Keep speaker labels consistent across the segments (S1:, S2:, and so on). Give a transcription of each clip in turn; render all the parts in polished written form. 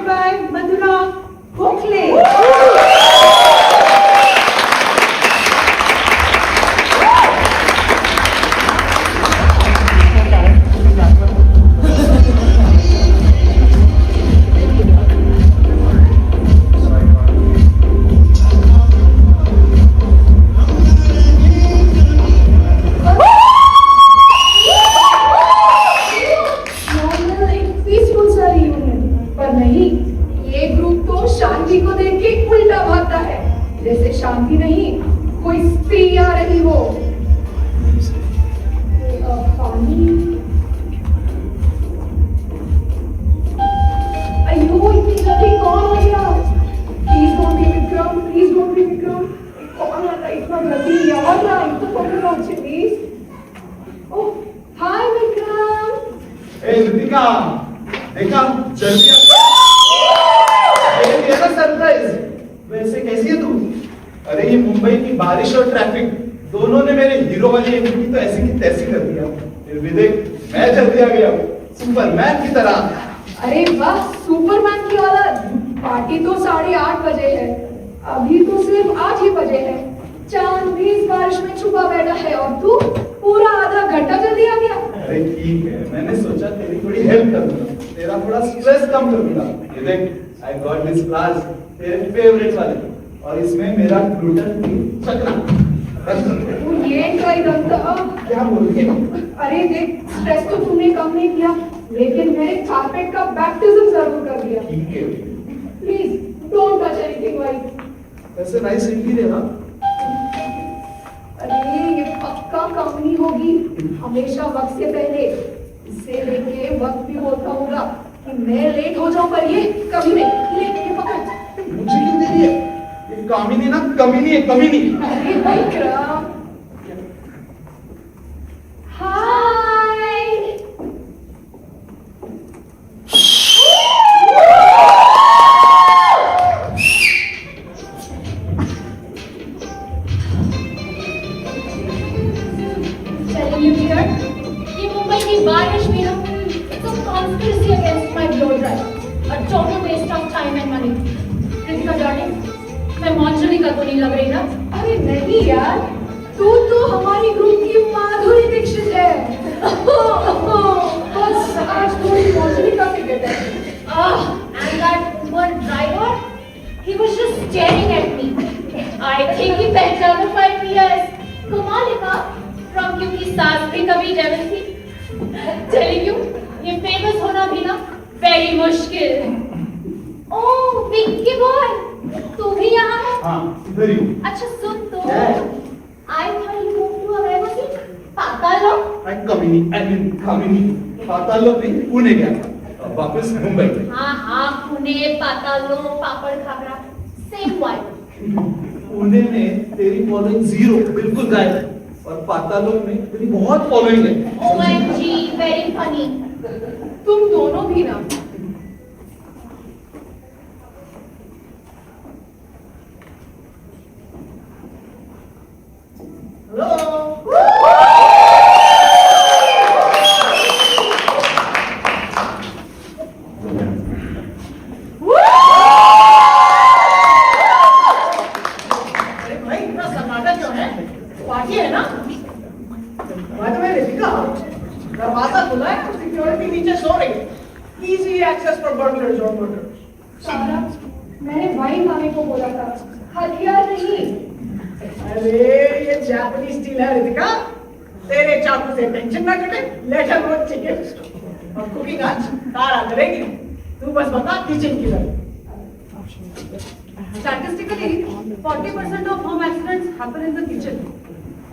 S1: by Madhura Gokhale. जैसे शांति नहीं कोई स्त्री आ रही हो। पानी, अयो इतनी जल्दी कौन आ गया? Please don't be Vikram, please don't be Vikram. कौन आता इतना जल्दी यार? तो पकड़ो अच्छे प्लीज। ओह हाय विक्रम।
S2: ए रितिका, देखा जल्दी आ। सरप्राइज। वैसे कैसी है तू? अरे ये मुंबई की बारिश और ट्रैफिक दोनों ने मेरे हीरो वाली एंट्री तो ऐसी की तैसी कर दिया। फिर भी देख मैं जल्दी आ गया सुपरमैन की तरह।
S1: अरे वाह, सुपरमैन की औलाद। पार्टी तो 8:30 बजे है, अभी तो सिर्फ 8 ही बजे है। चांद भी इस बारिश में छुपा बैठा है और तू पूरा आधा घंटा जल्दी आ गया।
S2: अरे ठीक है, मैंने सोचा तेरी थोड़ी हेल्प कर दूंगा, तेरा थोड़ा स्ट्रेस कम कर दूंगा। ये देख आई गॉट दिस फ्लावर्स, तेरे फेवरेट वाले, और इसमें मेरा ग्लूटेन फ्री चकना।
S1: वो ये ट्राई करता।
S2: क्या बोल रही है?
S1: अरे देख, स्ट्रेस तो तूने कम नहीं किया, लेकिन मेरे कारपेट का बैप्टिज्म जरूर कर दिया।
S2: ठीक है,
S1: please don't touch anything white.
S2: वैसे नाइस इंटीरियर ना।
S1: अरे ये पक्का कंपनी होगी, हमेशा वक्त से पहले। इसे लेके वक्त भी होता होगा कि मैं लेट हो जाऊं, पर ये कभी नहीं। ले ये पकड़।
S2: मुझे क्यों दे रही है? ये कामिनी ना कमीनी है, कमीनी।
S1: अरे विक्रम, हाय।
S3: Telling you dear, ये मुंबई की बारिश में ना it's a conspiracy against my blow dry, a total waste of time and money. Ritika darling, मैं मंजलिका तो नहीं लग रही ना?
S1: अरे नहीं यार, तू तो हमारी ग्रुप की माधुरी दीक्षित है। बस आज थोड़ी मंजलिका से गेट है।
S3: And that one driver, he was just staring at me. I think he पहचान पाई me as कमालिका from क्योंकि सास भी कभी डेविल थी। Telling you, ये famous होना भी ना very मुश्किल। ओह विक्की बॉय, तू भी यहाँ है?
S2: हाँ, इधर ही हूँ।
S3: अच्छा सुन तो, I thought you moved to where was it? Patalok?
S2: आई कमीनी, आई मीन कामिनी। पातालोक नहीं, पुणे गया था, वापस मुंबई।
S3: हाँ पुणे, पातालोक, पापड़ खाबरा, same vibe.
S2: पुणे में तेरी फॉलोइंग 0, बिल्कुल गायब है, और पातालोक में तेरी बहुत फॉलोइंग है।
S3: OMG, very funny.
S1: तुम दोनों भी ना।
S4: दरवाजा खुला है, सिक्योरिटी नीचे सो रही है। इजी एक्सेस फॉर बर्गलर्स और मर्डरर्स।
S1: सारा, मैंने वाइन लाने को बोला था, हथियार नहीं।
S4: अरे ये जापानीज स्टील है रितिका, तेरे चाकू से टेंशन ना कटे। लेटर रोज चिकन और कुकिंग आज तारा करेगी। तू बस बता किचन किधर।
S5: Statistically, 40% of home accidents happen in the kitchen.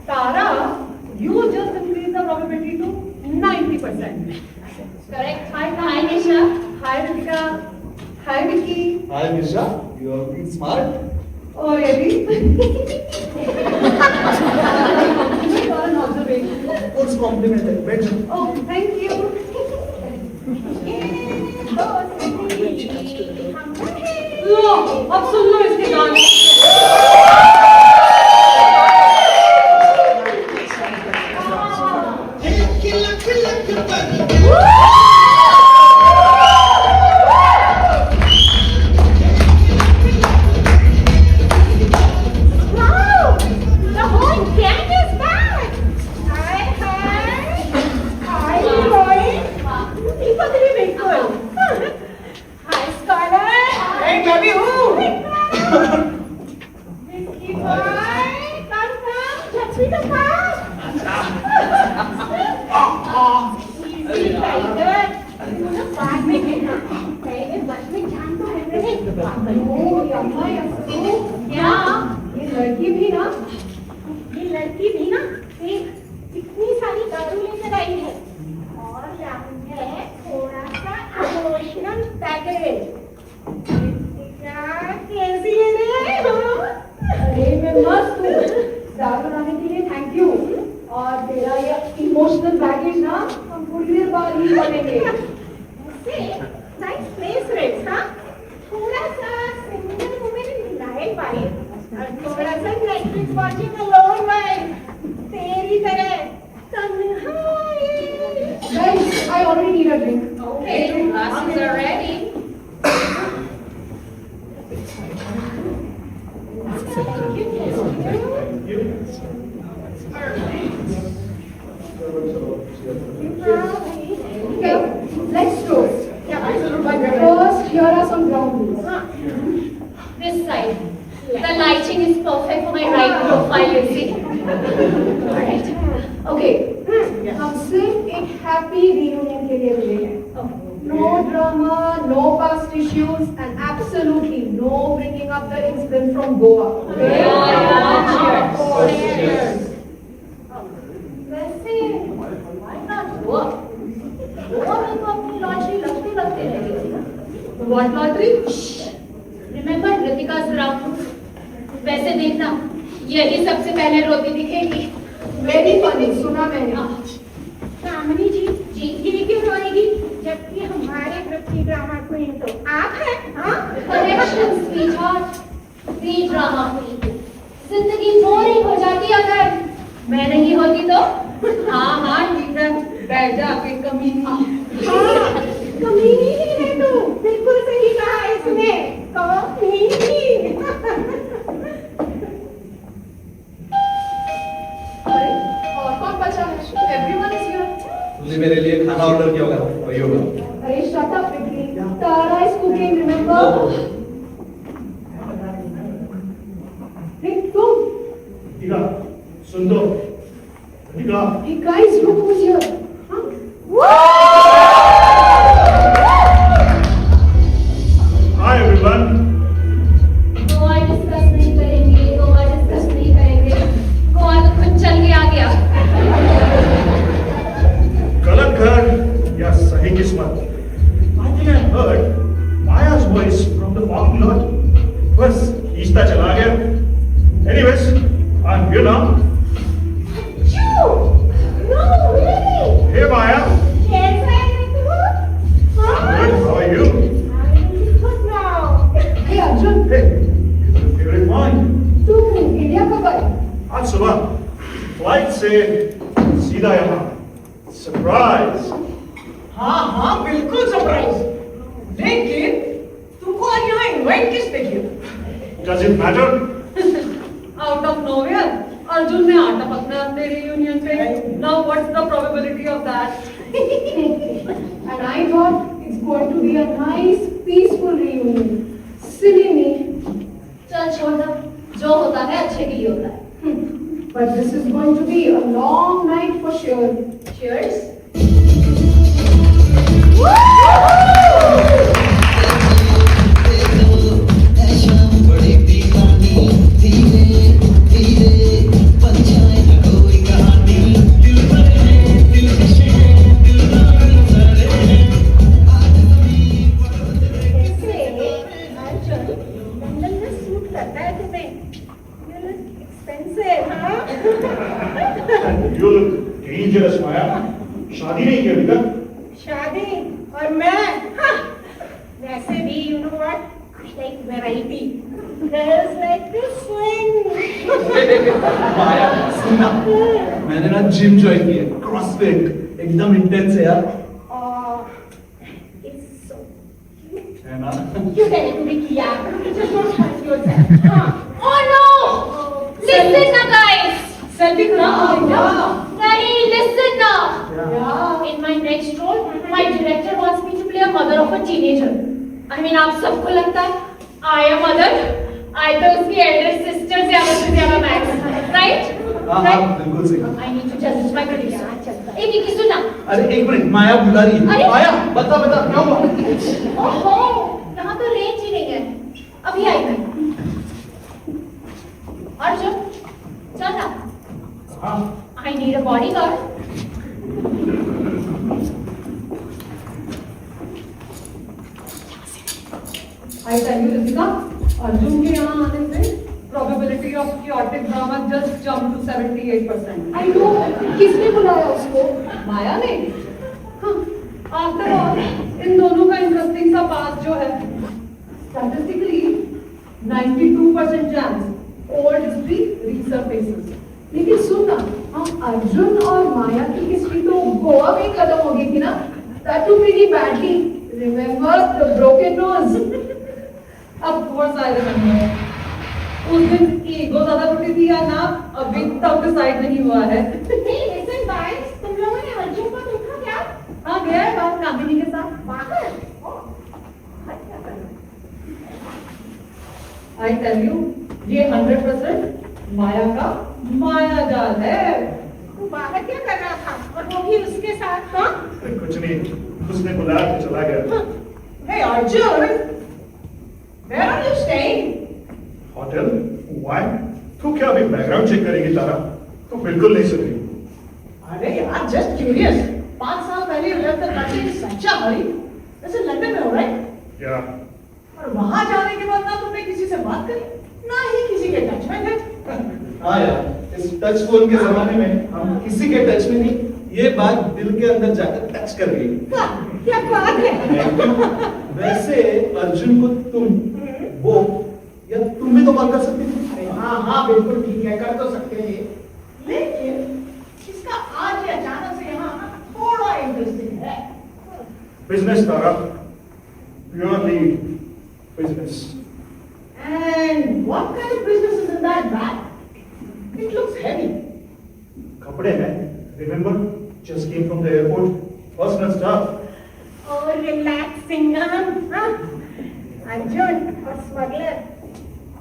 S4: Tara,
S5: You just increase the probability to 90%.
S3: Correct. Hi Nisha.
S1: Hi Ritika, hi Vicky.
S2: Hi Nisha, you are being smart.
S1: और ये भी।
S5: For an observation.
S2: Good compliment है, बैठ जाओ।
S1: Oh thank you.
S5: लो, अब सुन लो इसके गाने।
S4: भी हूँ।
S3: Whiskey boy, come. Jackie the car. Easy, tiger. मुझे बाद में कहना। पहले बस में जान तो है मेरे।
S1: ओह, यम्मा यस्सू।
S3: क्या?
S1: ये लड़की भी ना
S3: ये लड़की भी ना एक इतनी सारी दारू लेकर आई है और है थोड़ा सा इमोशनल पैकेज। कैसी है रे?
S1: अरे मैं मस्त हूँ। दारू लाने के लिए थैंक यू। और तेरा ये इमोशनल बैगेज ना हम थोड़ी देर बाद ही बनेंगे।
S3: नाइस प्लेस रेट्स हाँ थोड़ा सा single women in life wife और थोड़ा सा नेटफ्लिक्स वॉचिंग अलोन वाइफ तेरी तरह तन्हाई।
S1: Guys, I already need a drink.
S3: Okay, glasses are ready.
S1: Okay, let's toast. But first, here are some ground rules.
S3: This side. The lighting is perfect for my right profile, you see. Alright.
S1: Okay, हम सिर्फ एक happy reunion के लिए मिले हैं. No drama, no past issues, and absolutely no bringing up the incident from Goa. Okay?
S3: Cheers. वैसे why not Goa? Goa में तो अपनी लॉटरी लगते रह गई थी ना।
S1: What lottery?
S3: Remember Ritika's round? वैसे देखना यही सबसे पहले रोती दिखेगी।
S1: Very funny, सुना मैंने.
S3: कामनी जी ये क्यों रोएगी जबकि हमारे ग्रुप की ड्रामा क्वीन तो आप हैं हाँ correction sweetheart pre drama queen जिंदगी बोरिंग हो जाती अगर मैं नहीं होती तो
S5: हाँ ठीक है बैठ जा आपकी कमीनी।
S3: कमीनी ही है तू बिल्कुल सही कहा इसने कमीनी
S1: और कौन बचा है? Everyone is here.
S2: तुमने मेरे लिए खाना ऑर्डर किया होगा वही होगा।
S1: अरे shut up, Vicky. Tara is cooking, remember? Rick, तुम?
S2: ठीक है सुन दो ठीक है
S1: Hey guys, look who's here. Huh?
S2: Hi everyone
S3: Goa discuss नहीं करेंगे गोवा तो खुद चल के आ गया
S2: गलत घर या सही किस्मत I think I heard Maya's voice from the parking lot बस खींचता चला गया anyways I'm here now
S3: You? No, really?
S2: hey Maya
S3: कैसा है तू? हाँ?
S2: good how are you
S3: I'm good now.
S1: Hey Arjun,
S2: hey favorite wine
S1: तू India कब आया?
S2: आज सुबह फ्लाइट से सीधा यहाँ सरप्राइज
S4: हाँ बिल्कुल सरप्राइज। लेकिन तुमको आज यहाँ इनवाइट किसने किया?
S2: Does it matter
S5: out of nowhere Arjun ने आटा पकना अपने रियूनियन पे। Now what's the probability of that?
S1: And I thought it's going to be a nice, peaceful reunion. Silly me.
S3: चल छोड़ दो जो होता है अच्छे के लिए होता है
S1: But this is going to be a long night for sure.
S3: Cheers. London में सूट करता है तुम्हें You look expensive, हाँ?
S2: you look dangerous Maya शादी नहीं की अभी तक
S3: शादी और मैं हाँ, वैसे भी you know what I like variety girls like to swing
S2: माया सुनना मैंने ना जिम ज्वाइन की है क्रॉसफिट एकदम इंटेंस है यार
S3: oh it's so
S2: है ना
S3: you tell it to me किया just don't touch yourself हाँ oh no listen now guys
S5: selfie करा
S3: नहीं listen now
S1: Yeah.
S3: in my next role my director wants me to play a mother of a teenager I mean आप सबको लगता है I am mother. I तो उसकी elder sister ज्यादा max, right?
S2: हाँ बिल्कुल सही।
S3: I need to tell this to my producer. एक सुनना।
S2: अरे एक मिनट, माया बुला रही है।
S3: अरे!
S2: माया बता क्या हुआ?
S3: ओहो, यहाँ तो रेंज ही नहीं है। अभी आई मैं। अर्जुन, चल ना।
S2: हाँ
S3: I need a bodyguard.
S5: I tell you, Ritika, Arjun के यहाँ आने से probability of chaotic drama just jumped to 78%.
S1: I know, किसने बुलाया उसको?
S5: माया ने? हाँ, after all, इन दोनों का interesting सा पास जो है, statistically 92% chance old history resurfaces.
S1: लेकिन सुन ना, हम अर्जुन और माया की हिस्ट्री तो गोवा में खत्म हो गई थी ना? That too pretty badly. Remember the broken nose?
S5: Of course I remember. उस दिन ईगो ज्यादा टूटी थी या ना अभी तक डिसाइड नहीं हुआ है।
S3: Hey, listen guys, तुम लोगों ने अर्जुन को देखा क्या?
S5: हाँ गया है बात कामिनी के साथ।
S3: बाहर?
S5: I tell you, ये 100% माया का माया जाल है।
S3: तू बाहर क्या कर रहा था? और वो भी उसके साथ हाँ?
S2: कुछ नहीं, उसने बुलाया तो चला गया।
S4: Hey Arjun, where are you staying?
S2: Hotel? Why? तू क्या अभी बैकग्राउंड चेक करेगी तारा? तू बिल्कुल नहीं सुन रही।
S4: अरे यार, just curious. 5 साल पहले you left the country in such a hurry. वैसे लंदन में हो right?
S2: क्या?
S4: और वहां जाने के बाद ना तुमने किसी से बात करी, ना ही किसी के टच में थे।
S2: हाँ यार, इस टच फोन के जमाने में हम किसी के टच में नहीं, ये बात दिल के अंदर जाकर टच कर गई।
S4: वाह, क्या बात है।
S2: वैसे अर्जुन को तुम, वो या तुम भी तो कॉल कर सकती थी।
S4: अरे हाँ हाँ बिल्कुल ठीक है, कर तो सकते हैं, लेकिन इसका आज ये अचानक से यहाँ आना थोड़ा इंटरेस्टिंग है।
S2: Business Tara, purely business.
S4: And what kind of business is in that bag? It looks heavy.
S2: कपड़े हैं, remember? Just came from the airport. Personal stuff.
S3: Oh, relaxing, huh? Arjun और स्मगलर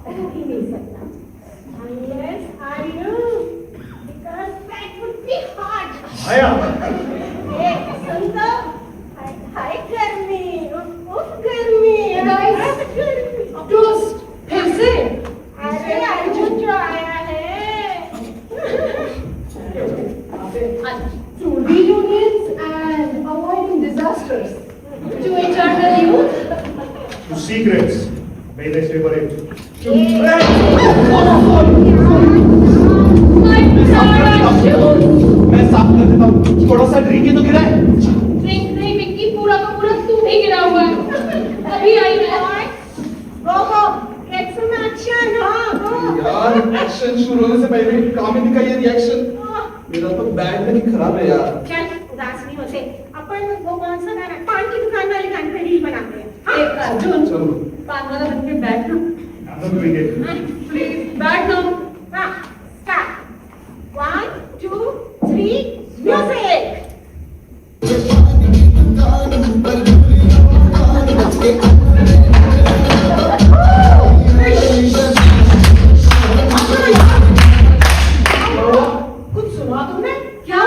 S3: कहीं भी नहीं सकता unless are you because that would be hard.
S2: Maya,
S3: Hey, सुन तो हाय गर्मी उफ गर्मी
S1: Guys, toast, फिर से?
S3: अरे अर्जुन जो आया है
S1: To reunions and avoiding disasters. To eternal youth.
S2: to secrets. May they stay buried. मैं साफ कर देता हूँ। थोड़ा सा ड्रिंक ही तो गिरा है।
S3: ड्रिंक नहीं विक्की पूरा का पूरा तू ही गिरा हुआ है अभी आई मैं
S4: Go,
S3: get some action हाँ
S2: यार एक्शन शुरू होने से पहले कामिनी का ये रिएक्शन मेरा तो बैड में ही खराब है यार।
S3: चल उदास नहीं होते अपन वो कौन सा गाना पान की दुकान वाले गाने पे रील बनाते हैं
S5: एक अर्जुन
S2: चलो
S5: पान वाला बन के बैठ ना
S2: I'm not doing it।
S5: Please बैठ ना
S3: हाँ स्टार्ट 1 2 3 म्यूजिक
S4: कुछ सुना तुमने?
S5: क्या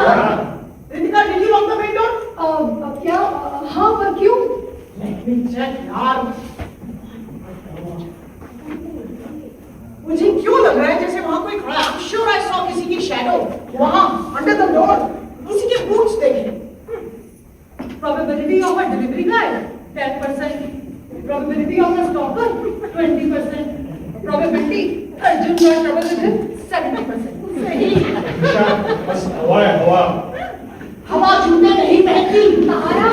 S4: Ritika, did you lock the main door?
S1: क्या? हाँ, पर क्यों?
S4: Let me check यार। मुझे क्यों लग रहा है जैसे वहां कोई खड़ा है। I'm sure I saw किसी की shadow वहां under the door। किसी के boots देखे।
S5: probability of a delivery guy 10%, probability of a stalker 20%, probability Arjun got trouble with him 70%.
S3: सही
S2: बस हवा है हवा।
S4: हवा जूते नहीं महकती।
S1: तारा,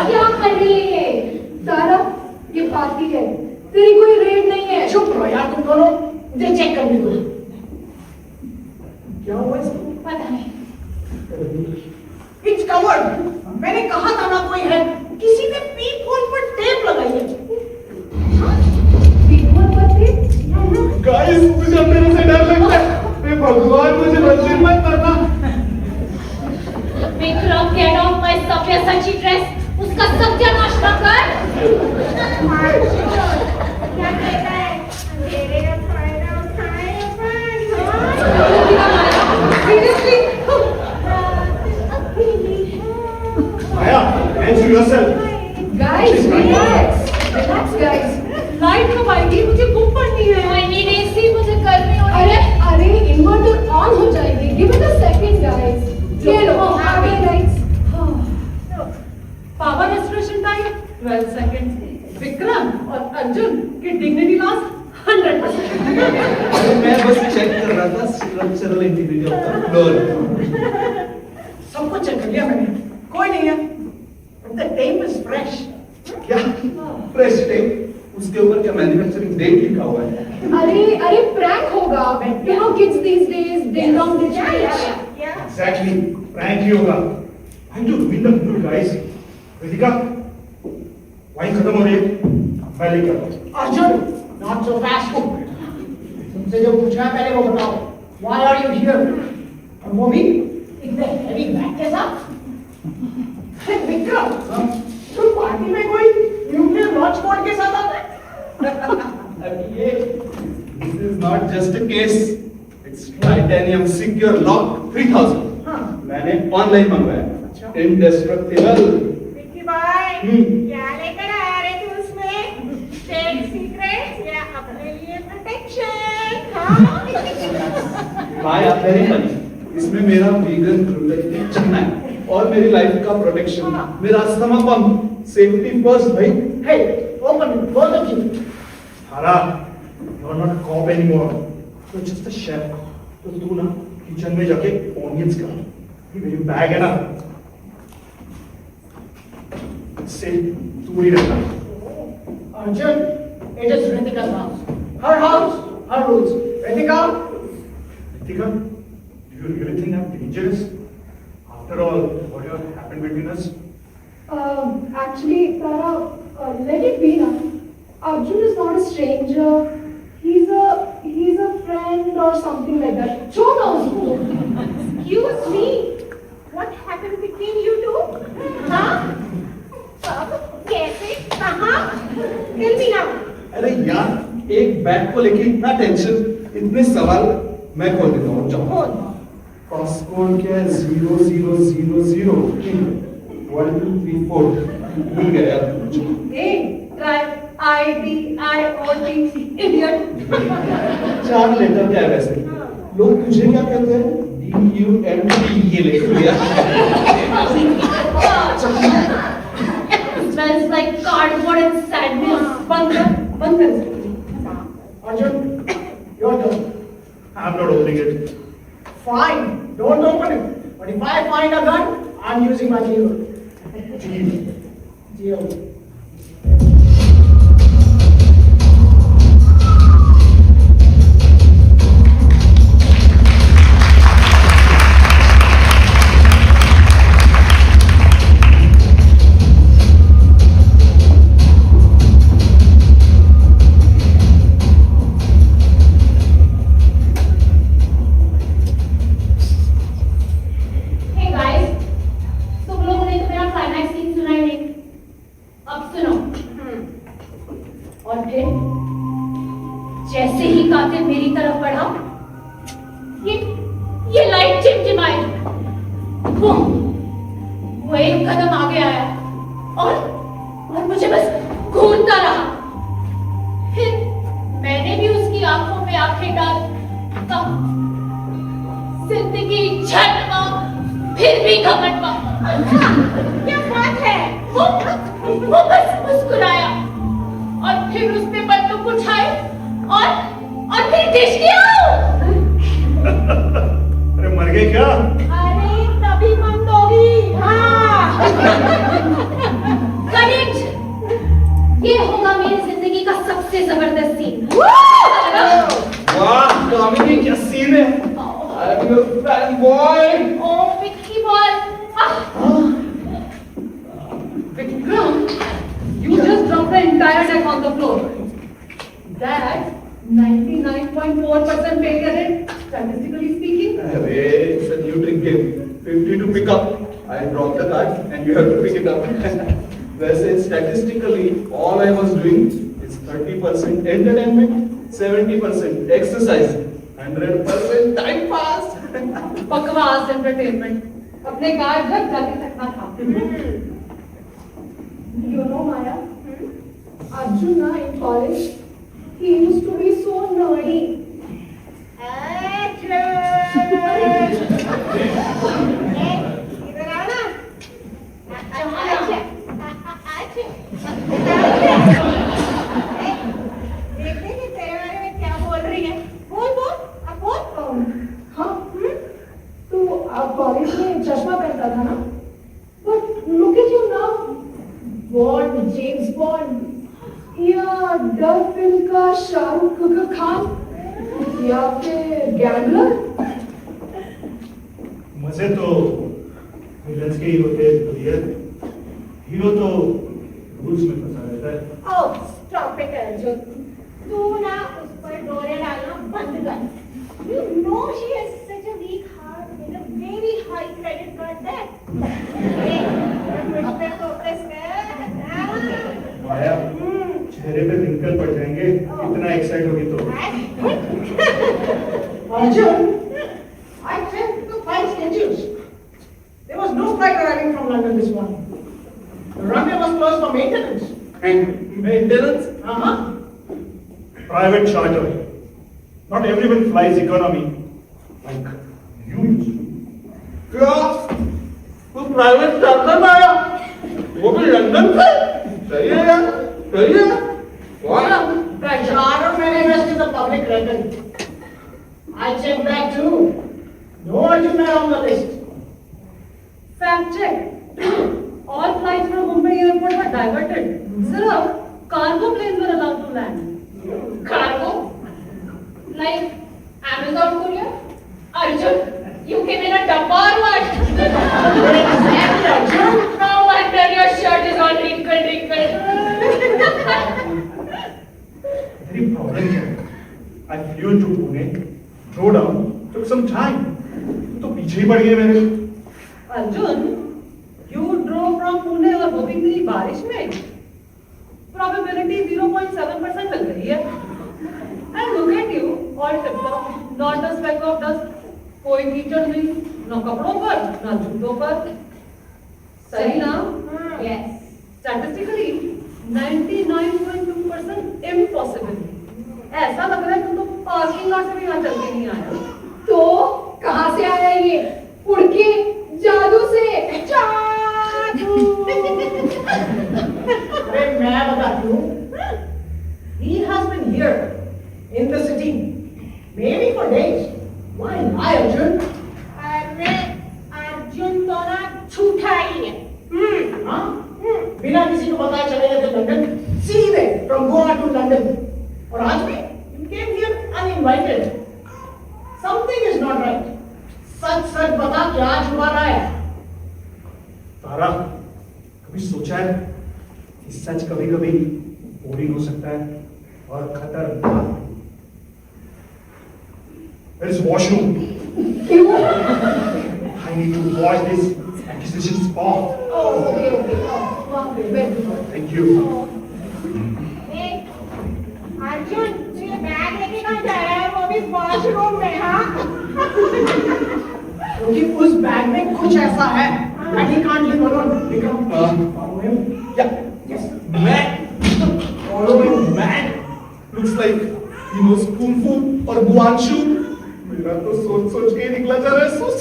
S1: क्या कर रही है ये? तारा, ये पार्टी है, तेरी कोई रेड नहीं है।
S4: चुप रहो यार तुम दोनों, मुझे चेक करने दो। क्या हुआ इसको?
S3: पता नहीं
S4: It's covered। मैंने कहा था ना कोई है। किसी ने पीप होल पर टेप लगाई है।
S1: पीपल पर थे?
S2: गाइस मुझे मेरे से डर लगता है। हे भगवान मुझे बंदी मत करना।
S3: विक्रम get off my सभ्यसाची ड्रेस उसका सत्यानाश न कर
S5: और अर्जुन की डिग्निटी लॉस 100%।
S2: अरे मैं बस चेक कर रहा था structural integrity of the floor.
S4: सब कुछ चेक कर लिया मैंने, कोई नहीं है। The tape is fresh.
S2: क्या फ्रेश टेप? उसके ऊपर क्या मैन्युफैक्चरिंग डेट लिखा हुआ है?
S1: अरे प्रैंक होगा। You know kids these days ding dong digits.
S6: Exactly, prank ही होगा। Why to ruin the mood, guys? Ritika, wine खत्म हो रही है, मैं लेकर आता हूँ।
S4: Arjun, not so fast. तुमसे जो पूछा है पहले वो बताओ। Why are you here? और वो भी इतने heavy bag के साथ? विक्रम, तुम पार्टी में कोई न्यूक्लियर लॉन्च मोड के साथ आता है?
S2: अभी ये this is not just a case, it's titanium secure lock 3000।
S4: हाँ।
S2: मैंने ऑनलाइन मंगवाया,
S4: अच्छा।
S2: indestructible।
S7: विक्की भाई क्या लेकर आ रहे थे उसमें? स्टेट सीक्रेट या अपने लिए प्रोटेक्शन? हाँ
S2: भाई आप नहीं बनी, इसमें मेरा वीगन ग्लूटेन चखना है और मेरी लाइफ का प्रोटेक्शन, मेरा अस्थमा पंप, सेफ्टी फर्स्ट भाई।
S4: Hey, open it, both of you.
S6: Hara, you're not a cop anymore. You're just a chef. तो तू ना किचन में जाके ऑनियंस का ये मेरी बैग है ना, इससे दूर ही रहना।
S4: Arjun, it is Ritika's house. Her house, her rules. Ritika,
S6: Ritika, do you really think I'm dangerous? After all, what happened between us?
S1: Actually, Tara, let it be now. Arjun is not a stranger. He's a friend or something like that. छोड़ो उसको।
S7: Excuse me, what happened between you two? हाँ? कब? कैसे? कहाँ? Tell me now.
S2: अरे यार, एक bag को लेके इतना टेंशन, इतने सवाल, मैं खोल देता हूँ, जाओ। पासकोड क्या है? 0000 1 2 3 4 भूल गया यार।
S5: Hey, try IDIOT, idiot.
S2: 4 letter क्या है वैसे? लोग तुझे क्या कहते हैं? DUMT, ये लिख लिया।
S3: Smells like cardboard and sadness.
S5: बंद कर इसको।
S4: Arjun, your turn.
S6: I'm not opening it.
S4: Fine, don't open it. But if I find a gun, I'm using my deal. Deal.
S3: Hey guys, तुम लोगों ने तो मेरा क्लाइमैक्स सीन सुना ही नहीं। अब सुनो। और फिर जैसे ही कातिल मेरी तरफ बढ़ा, ये लाइट चिमचिमाई। वो एक कदम आगे आया और मुझे बस घूरता रहा। फिर मैंने भी उसकी आंखों में आंखें डाल, तब जिंदगी झटमा, फिर भी घमंडमा।
S7: क्या बात है?
S3: वो बस मुस्कुराया और फिर उसने बंदूक उठाई और फिर डिश किया।
S6: अरे मर गए क्या?
S7: अरे तभी बंद होगी। हाँ
S3: करेक्ट, ये होगा मेरी जिंदगी का सबसे जबरदस्त सीन।
S2: वाह, कामिनी क्या सीन है? I'm your fan boy।
S3: Oh Vicky boy.
S5: Vikram, you just dropped the entire deck on the floor. That's 99.4% failure rate, statistically speaking.
S2: अरे, it's a new trick game. 50 to pick up. I drop the card and you have to pick it up। वैसे statistically, all I was doing is 30% entertainment, 70% exercise, 100% time pass।
S5: बकवास entertainment, अपने गाय घर जाके तकना था।
S1: You know, Maya, Arjuna in college, he used to be so nerdy.
S7: इधर आओ ना।
S1: डर फिल्म का शाहरुख खान या फिर गैम्बलर?
S6: मजे तो विलन्स के ही होते हैं भैया। हीरो तो रूल्स में फंसा रहता है।
S7: Oh, stop it, Arjun. तू ना उस पर डोरे डालना बंद कर। You know she has such a weak heart with a very high credit card debt. Hey, मुझ पे focus कर।
S6: माया, चेहरे पे रिंकल पड़ जाएंगे इतना एक्साइट होगी तो।
S4: Arjun, I checked the flight schedules. There was no flight arriving from London this morning. The runway was closed for maintenance.
S2: Maintenance?
S6: Private charter. Not everyone flies economy like you used to.
S2: क्या? तू private charter में आया? वो भी London से? सही है यार, सही है। वाह!
S4: The charter manifest is a public record. I checked that too. No Arjun are on the list.
S5: Fact check. All flights from Mumbai airport were diverted. सिर्फ cargo planes were allowed to land.
S3: Cargo? Like Amazon courier? Arjun, you came in a dabba or what?
S4: Exactly, Arjun.
S3: No wonder your shirt is all wrinkled.
S6: Very problem क्या है? I flew to Pune, drove down, took some time. तो पीछे ही पड़ गए मेरे।
S5: Arjun, you drove from Pune और वो भी इतनी बारिश में? Probability 0.7% लग रही है। And look at you, all tip-top, not a speck of dust. कोई कीचड़ नहीं, न कपड़ों पर, न जूतों पर। सही ना?
S3: Yes.
S5: Statistically, 99.2% impossible. ऐसा लग रहा है तुम तो पार्किंग लॉट से भी यहाँ चल के नहीं आया।
S1: तो कहाँ से आया ये? उड़ के, जादू से?
S7: जादू।
S4: अरे मैं बताती हूँ। He has been here in the city, maybe for days. Why lie, Arjun?
S7: अरे अर्जुन तो ना झूठा ही है।
S4: हाँ? बिना किसी को बताए चले गए थे लंदन, सीधे from Goa to London. और आज भी you came here uninvited. Something is not right. सच सच बता क्या छुपा रहा है?
S6: तारा, कभी सोचा है कि सच कभी कभी बोरिंग हो सकता है और खतरनाक। There is washroom. I need to wash this accusation off.
S1: Okay. वहाँ पे बैठ जाओ।
S6: Thank you.
S7: अर्जुन तू ये बैग लेके कहाँ जा रहा है? वो भी वॉशरूम में, हाँ?
S4: क्योंकि उस बैग में कुछ ऐसा है that he can't live alone. Become follow him.
S2: Yeah.
S4: Yes.
S2: Man! Follow him, man! Looks like he knows Kung Fu or Guanshu. मेरा तो सोच के ही निकला जा रहा है, सोच।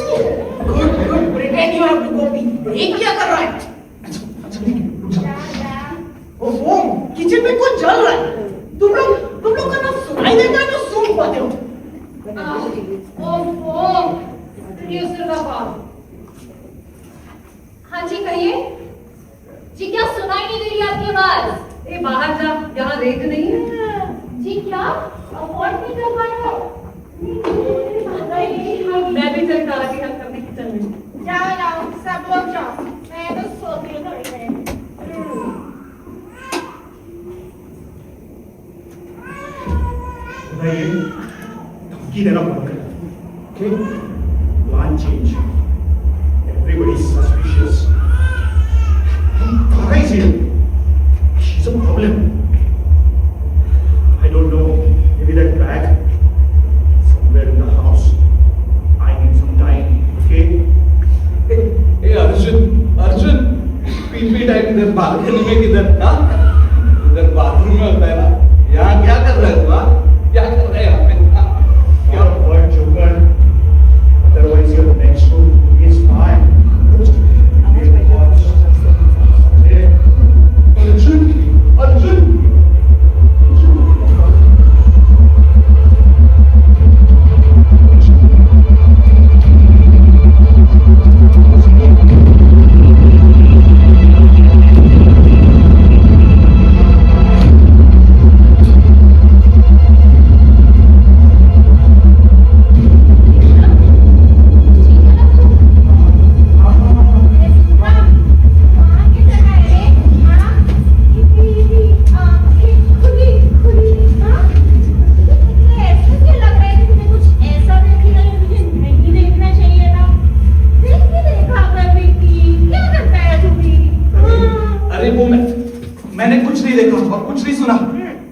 S4: Good. Pretend you have to go pee. ये क्या कर रहा है? अच्छा ठीक है, रुक जा। ओहो, किचन में कुछ जल रहा है। तुम लोग का ना सुनाई देता है ना सूंघ पाते हो।
S3: ओहो, प्रोड्यूसर का कॉल। हाँ जी कहिए। जी क्या सुनाई नहीं दे रही आपकी आवाज?
S5: ए बाहर जा, यहाँ रेंज नहीं है।
S3: जी क्या? अफोर्ड नहीं कर पा रहे हो?
S5: मैं भी चल तारा की हेल्प करने किचन में।
S7: जाओ सब लोग जाओ। मैं तो सोती हूँ थोड़ी देर।
S6: बताइए, धमकी देना बंद करें। Okay? Plan change. Everybody is suspicious. Tara is here. She's a problem. I don't know. Maybe that bag somewhere in the house. I need some time. Okay?
S2: A Arjun, P time इधर बालकनी में किधर? हाँ? इधर bathroom में होता है ना? यहाँ क्या कर रहा है तू? हाँ? क्या कर रहा है यहाँ पे? हाँ?
S6: Your word, Joker. Otherwise, your next move is fine.
S2: Arjun!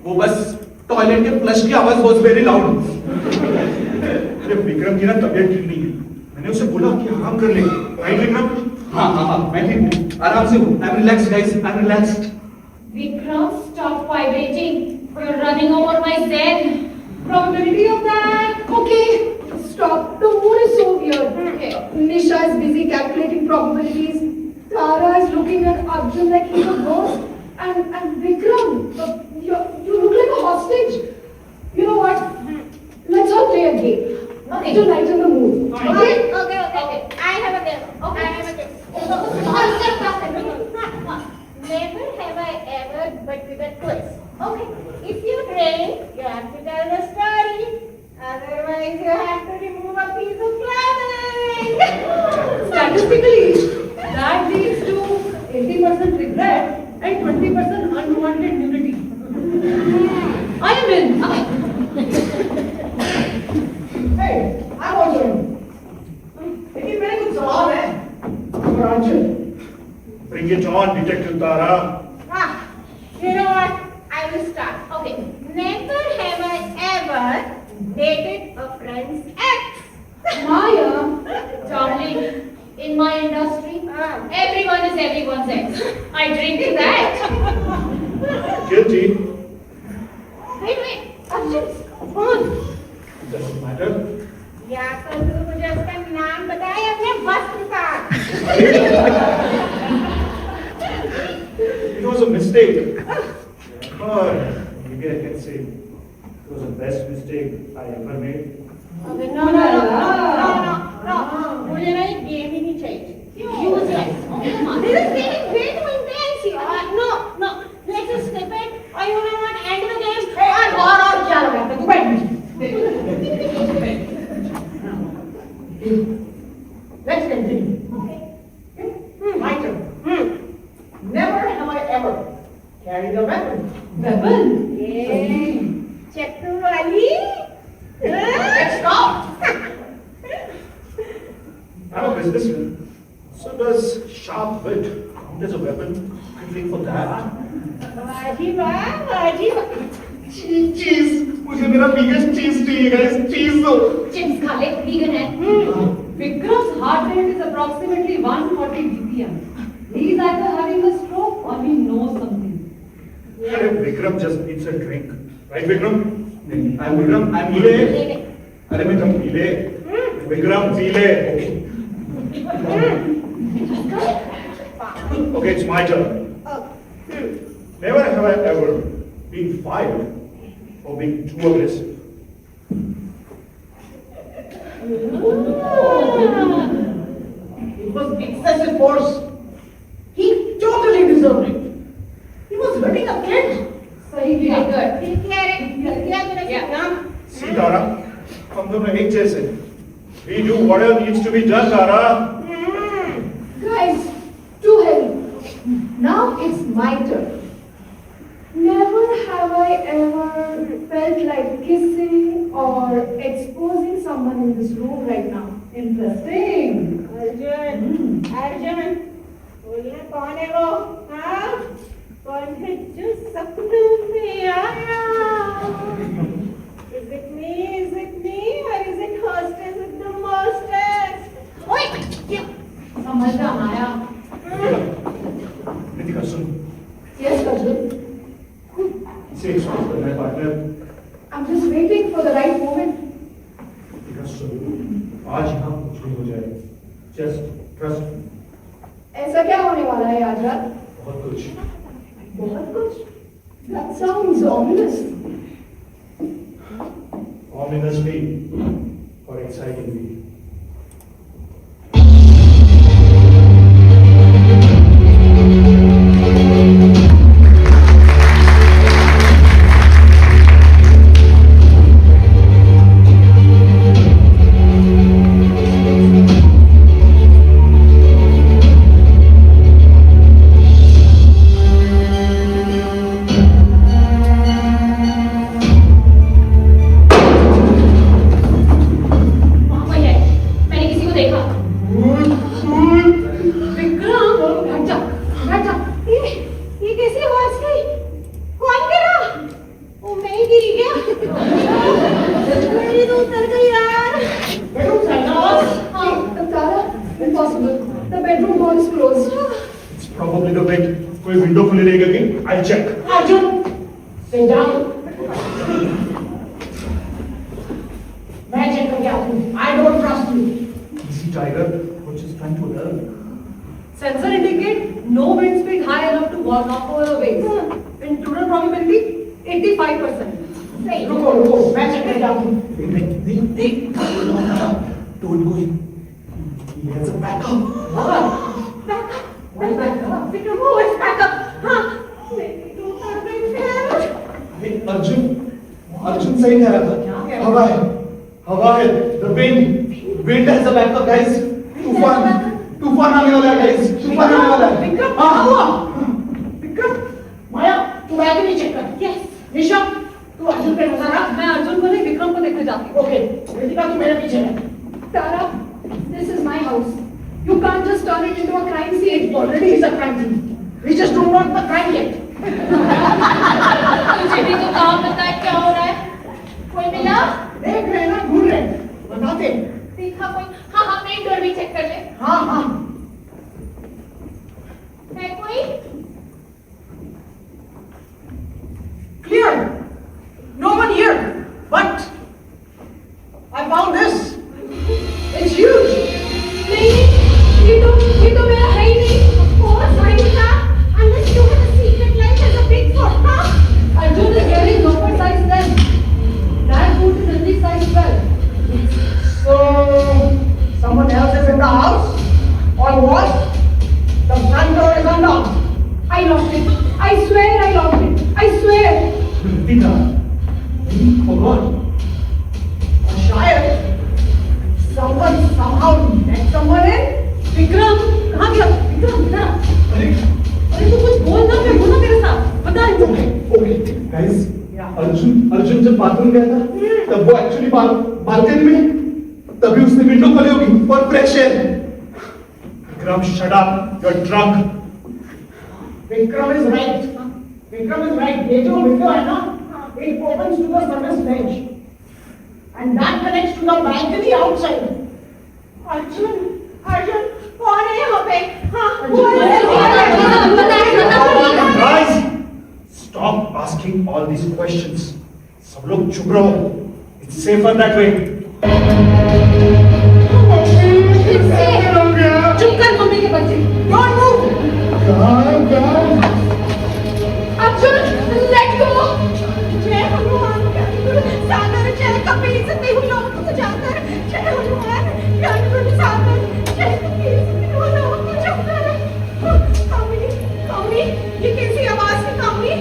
S2: वो बस टॉयलेट के फ्लश की आवाज वाज वेरी लाउड।
S6: अरे विक्रम की ना तबीयत ठीक नहीं है, मैंने उसे बोला कि आराम कर ले। राइट विक्रम?
S2: हाँ, मैं ठीक हूँ, आराम से हूँ। I am relaxed guys, I am relaxed.
S3: Vikram, stop vibrating. You're running over my zen.
S1: Probability of that. Okay, stop. The mood is so weird.
S3: Okay.
S1: Nisha is busy calculating probabilities. Tara is looking at Arjun like he's a ghost. And Vikram, you look like a hostage. You know what? Let's all play a game.
S3: Okay.
S1: To lighten the mood. Okay?
S7: Okay. I have a game.
S3: Okay.
S7: I have a game. Never have I ever, but with a twist. Okay. If you drink, you have to tell the story. Otherwise, you have to remove a piece of clothing.
S5: Statistically, that leads to 80% regret and 20% unwanted nudity. I am in.
S4: Hey, I'm also in. लेकिन मेरे कुछ सवाल है for Arjun.
S6: Bring it on, Detective Tara.
S7: You know what? I will start. Okay. Never have I ever dated a friend's ex.
S1: Maya,
S3: Darling, in my industry, everyone is everyone's ex. I drink to that.
S6: Guilty.
S7: Wait. Arjun, come on.
S6: Doesn't matter.
S7: या तो तू मुझे उसका नाम बताए अपने वस्त्र का।
S6: It was a mistake. Or maybe I can say it was the best mistake I ever made.
S7: अबे no, मुझे ना ये गेम ही नहीं चाहिए। Useless. Okay, come on. This is getting way too intense here. No, let's just skip it. Or you know what? End the game.
S4: और क्या लगा था? तू बैठ। Let's continue.
S7: Okay.
S4: My turn. Never have I ever carried a weapon.
S5: Weapon?
S7: चक्कू वाली।
S4: Let's stop.
S6: I'm a businessman. So does sharp wit count as a weapon? I think for that.
S7: वाजी वाह।
S2: चीज, मुझे मेरा biggest चीज चाहिए guys, चीज दो।
S3: Chips खा ले, vegan है.
S5: Vikram's heart rate is approximately 140 BPM. He is either having a stroke or he knows something.
S6: अरे Vikram just needs a drink. Right, Vikram?
S2: I'm पीले।
S6: अरे Vikram पीले। Vikram पीले। Okay, it's my turn. Never have I ever been fired for being too aggressive.
S4: It was excessive force. He totally deserved it. He was hurting a kid.
S5: सही किया.
S3: Yeah.
S6: See, Tara, हम दोनों एक जैसे। We do whatever needs to be done, Tara.
S1: guys, too heavy. Now it's my turn. Never have I ever felt like kissing or exposing someone in this room right now.
S5: Interesting.
S7: Arjun बोलिए कौन है वो? हाँ? कौन है जो सपनों में आया? Is it me or is it hostess with the mostest? ओए, क्या?
S5: समझ में आया.
S6: Ritika, सुन।
S1: Yes, Arjun.
S6: इसे एक्सपोज करना है partner.
S1: I'm just waiting for the right moment.
S6: रिtika, सुन। आज यहाँ कुछ नहीं हो जाएगा। Just trust me.
S1: ऐसा क्या होने वाला है आज रात?
S6: बहुत कुछ।
S1: बहुत कुछ? That sounds ominous.
S6: Ominously or excitingly. Wait कोई विंडो खुली रहेगा कि I check
S4: Arjun sit down. मैं चेक करके आती हूँ. I don't trust you.
S6: इसी tiger which is trying to learn
S5: Sensor indicate no wind speed high enough to knock over the waves. Intruder probability 85%.
S7: सही.
S4: रुको मैं चेक करके आती हूँ.
S6: don't go in he has a backup
S7: Vikram, who is back up? हाँ. मेरी तो तबीयत खराब.
S2: अरे अर्जुन सही कह रहा था हवा है the wind has a backup guys तूफान आने वाला है guys तूफान आने वाला है
S4: विक्रम क्या हुआ? विक्रम माया तू बैग चेक कर.
S7: Yes.
S4: निशा तू अर्जुन पे नजर रख.
S5: मैं अर्जुन को नहीं विक्रम को देखने जाती हूँ.
S4: ओके रितिका तू मेरे पीछे रह.
S1: Tara, this is my house. You can't just turn it into a crime scene.
S4: It already is a crime scene. We just don't want the crime yet.
S3: तुझे भी तो काम पता है क्या हो रहा है? कोई मिला?
S4: देख रहे हैं ना ढूंढ रहे हैं. बताते हैं.
S3: देखा कोई? हाँ हाँ मेन डोर भी चेक कर ले.
S4: हाँ
S3: है कोई?
S4: clear. No one here. But I found this. It's huge.
S3: नहीं ये तो मेरा है ही नहीं.
S7: Of course, Rita. Unless you have a secret life as a big foot, huh?
S5: Arjun is wearing oversized lens. That boot is undersized well.
S4: So someone else is in the house. Or what? The front door is unlocked.
S1: I locked it. I swear I locked it. I swear.
S6: Ritika you forgot
S4: Or शायद someone somehow let someone in.
S5: Vikram कहाँ गया? विक्रम इधर आ. अरे तू कुछ बोल ना मैं हूँ ना तेरे साथ. बता इनको.
S2: ओके गाइस अर्जुन जब बाथरूम गया था तब वो एक्चुअली बालकनी में तभी उसने विंडो खोली होगी और fresh air.
S6: Vikram shut up you're drunk
S4: Vikram is right. Vikram is right. ये जो window है ना, it opens to the service bench, and that connects to the balcony outside.
S7: Arjun, कौन है यहाँ पे? हाँ.
S6: guys stop asking all these questions सब लोग चुप रहो it's safer that way
S5: चुप कर मम्मी के बच्चे.
S4: Don't move.
S7: Arjun, let go. जय हनुमान सागर जय कपील सती हुई लोगों को जाकर जय हनुमान ज्ञान गुरु सागर जय कपील सती हुई लोगों को जाकर. कामनी ये कैसी आवाज है कामनी?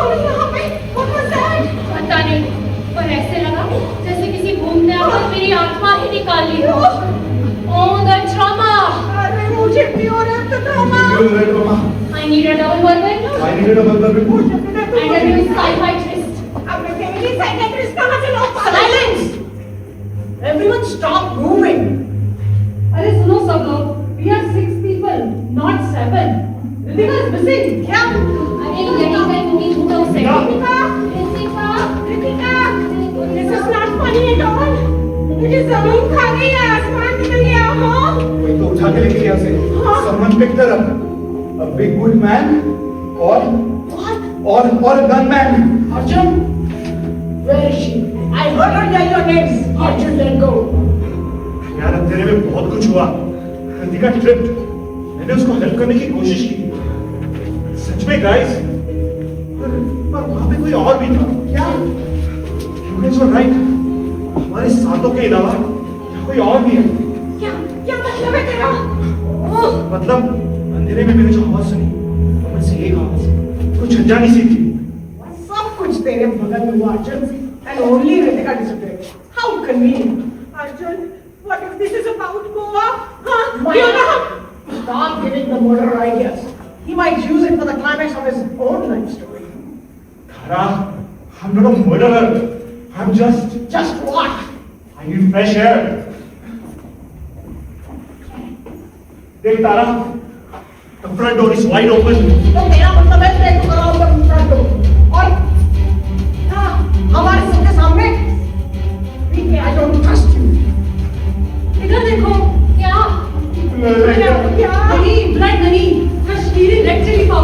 S7: और यहाँ पे what was that?
S3: पता नहीं पर ऐसे लगा जैसे किसी भूत ने आकर मेरी आत्मा ही निकाल ली हो. Oh the trauma.
S7: अरे मुझे भी हो रहा है तो trauma.
S3: I need a double burger
S2: I needed a burger report.
S3: and a new sci-fi twist.
S7: अब मैं फैमिली साइकेट्रिस्ट कहाँ से लो?
S4: Silence. Everyone stop moving.
S5: अरे सुनो सब लोग. We are 6 people, not 7. Ritika is missing.
S4: क्या?
S3: अरे getting my movie photo set.
S7: Ritika, this is not funny at all. मुझे जमीन खा गई है, आसमान निकल गया हो.
S2: कोई तो उठा के लेके यहाँ से someone picked her up. A big good man or a gunman.
S4: Arjun, where is she? I heard her yell your names. Arjun, let go.
S6: यार अंधेरे में बहुत कुछ हुआ कृतिका ट्रिप्ड मैंने उसको हेल्प करने की कोशिश की सच में गाइस पर वहां पे कोई और भी था
S4: क्या?
S6: You guys were right हमारे साथों के अलावा यहाँ कोई और भी है
S7: क्या मतलब है तेरा?
S6: मतलब अंधेरे में मैंने जो आवाज सुनी उनमें से एक आवाज कुछ अनजानी सी थी
S4: सब कुछ तेरे बगल में हुआ Arjun, and only Ritika disappeared. How convenient.
S7: Arjun, what if this is about Goa? हाँ,
S4: Maya,
S7: क्यों ना?
S4: stop giving the murderer ideas. He might use it for the climax of his own life story.
S6: Tara I'm not a murderer I'm just
S4: what?
S6: I need fresh air देख तारा the front door is wide open
S4: तो मेरा मतलब है तेरे को कराऊंगा front door. और हाँ, हमारे सबके सामने I don't trust you.
S5: इधर देखो.
S3: क्या?
S5: नहीं, blood नहीं. Kashmiri red chilli powder.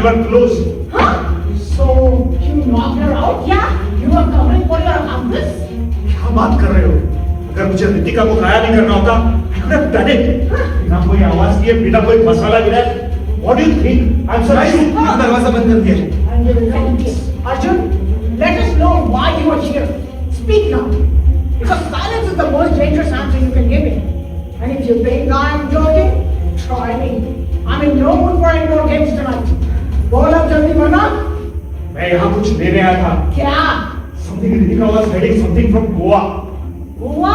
S6: you are close.
S4: Huh? So you knocked her out? Yeah. You were covering for your accomplice?
S6: क्या बात कर रहे हो? अगर मुझे रितिका को घायल नहीं करना होता, I could have done it. बिना कोई आवाज किए, बिना कोई मसाला गिराए. What do you think? I'm so
S2: Guys, मैंने दरवाजा बंद कर दिया.
S4: And you will come here. Arjun, let us know why you are here. Speak now. Because silence is the most dangerous answer you can give me. And if you think I'm joking, try me. I'm in no mood for any more games tonight. बोल अब जल्दी वरना.
S6: मैं यहाँ कुछ लेने आया था.
S4: क्या?
S6: Something Ritika was heading something from Goa.
S7: Goa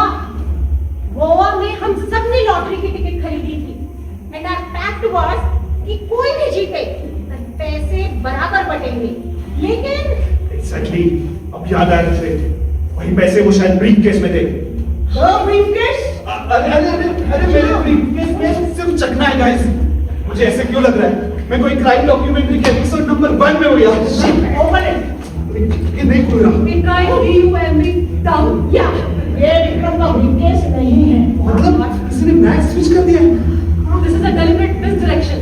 S7: Goa में हम सब ने लॉटरी की टिकट खरीदी थी एंड आवर पैक्ट वाज कि कोई भी जीते पैसे बराबर बटेंगे लेकिन
S6: Exactly. अब याद आया मुझे. वही पैसे वो शायद ब्रीफ केस में थे.
S4: The briefcase?
S2: अरे मेरे ब्रीफकेस में सिर्फ चकना है गाइस. मुझे ऐसे क्यों लग रहा है? मैं कोई क्राइम डॉक्यूमेंट्री के एपिसोड नंबर 1 में हो गया.
S4: Open it.
S2: ये नहीं खुल रहा.
S5: We tried reopening down.
S4: Yeah. ये विक्रम का briefcase नहीं है.
S2: मतलब किसी ने बैग स्विच कर दिया.
S5: This is a deliberate misdirection.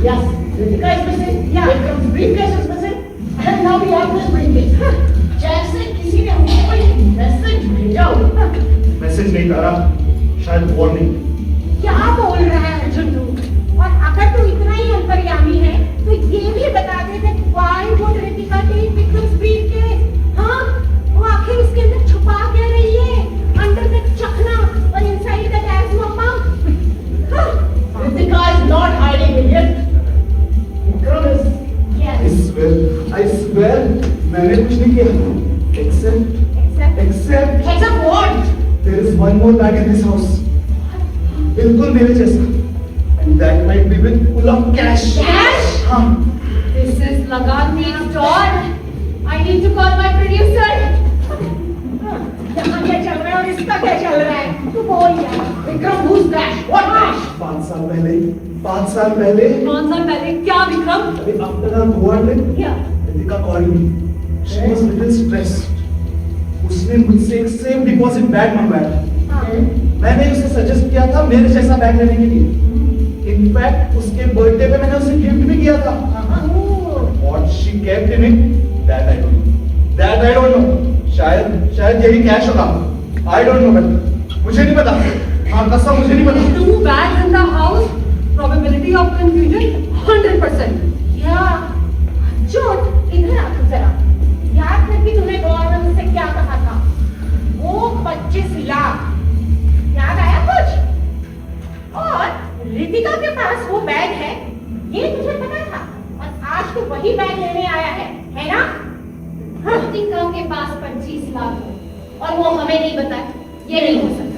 S4: Yes. Ritika is missing. Yeah. Vikram's briefcase is missing. And now we have this briefcase. जैसे किसी ने हमको कोई मैसेज भेजा हो.
S6: मैसेज नहीं तारा, शायद वार्निंग.
S7: क्या बोल रहा है अर्जुन तू और अगर तू इतना ही अंतर्यामी है तो ये भी बता दे that why would Ritika take Vikram's briefcase? हाँ वो आखिर उसके अंदर छुपा क्या रही है under that चखना और inside that asthma pump? हाँ
S4: Ritika is not hiding idiot. Vikram is.
S2: I swear, मैंने कुछ नहीं किया. Except
S7: Except what?
S2: there is one more bag in this house. बिल्कुल मेरे जैसा. And that might be with full of cash.
S7: Cash?
S2: हाँ.
S3: This is Lagan next door. I need to call my producer.
S7: यहाँ क्या चल रहा है और इसका क्या चल रहा है तू बोल यार.
S4: Vikram, who's that? What that?
S2: 5 साल पहले 5 साल पहले
S5: कौन सा पहले क्या विक्रम?
S2: अभी आफ्टर आवर गोवा ट्रिप
S7: क्या?
S2: Ritika called me. She was little stressed. उसने मुझसे एक सेफ डिपॉजिट बैग मंगवाया. मैंने उसे सजेस्ट किया था मेरे जैसा बैग लेने के लिए. इनफैक्ट उसके बर्थडे पे मैंने उसे गिफ्ट भी किया था. What she kept in it, that I don't know. शायद यही कैश होगा. I don't know, but मुझे नहीं पता. हाँ कसम मुझे नहीं पता.
S5: 2 bags in the house. Probability of confusion 100%.
S7: क्या? चोट इधर आ तू जरा. याद कर कि तूने गोवा में मुझसे क्या कहा था? वो 25 लाख. याद आया कुछ? और रितिका के पास वो बैग है ये तुझे पता था और आज तू वही बैग लेने आया है ना?
S3: रितिका के पास 25 लाख हो और वो हमें नहीं बताए. ये नहीं हो सकता.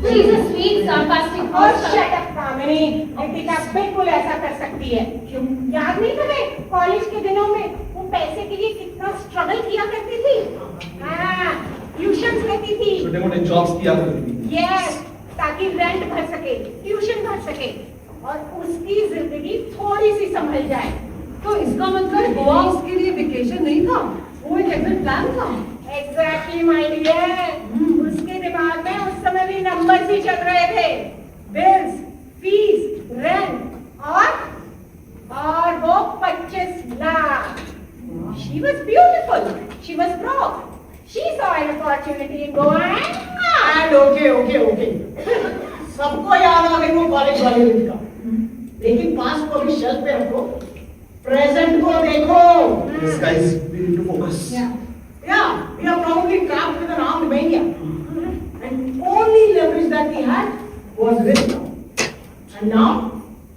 S3: She is a sweet, sarcastic
S7: और
S3: person.
S7: शट अप कामिनी. रितिका बिल्कुल ऐसा कर सकती है. क्यों? याद नहीं तुम्हें कॉलेज के दिनों में वो पैसे के लिए कितना स्ट्रगल किया करती थी? हाँ, ट्यूशंस लेती थी.
S2: छोटे मोटे जॉब्स किया करती थी.
S7: यस, ताकि रेंट भर सके, ट्यूशन भर सके और उसकी जिंदगी थोड़ी सी संभल जाए.
S5: तो इसका मतलब गोवा उसके लिए वेकेशन नहीं था. वो एक एग्जिट प्लान था.
S7: Exactly my dear. उसके दिमाग में उस समय भी नंबर्स ही चल रहे थे. बिल्स, फीस, रेंट और वो 25 lakh. She was beautiful. She was broke. She saw an opportunity in Goa
S4: And okay. सबको याद आ गई वो कॉलेज वाली रितिका. लेकिन पास को भी शेल्फ पे रखो. प्रेजेंट को देखो.
S2: Yes guys, we need to focus.
S4: Yeah, we are probably trapped with an armed maniac. And only leverage that we had was Ritika. And now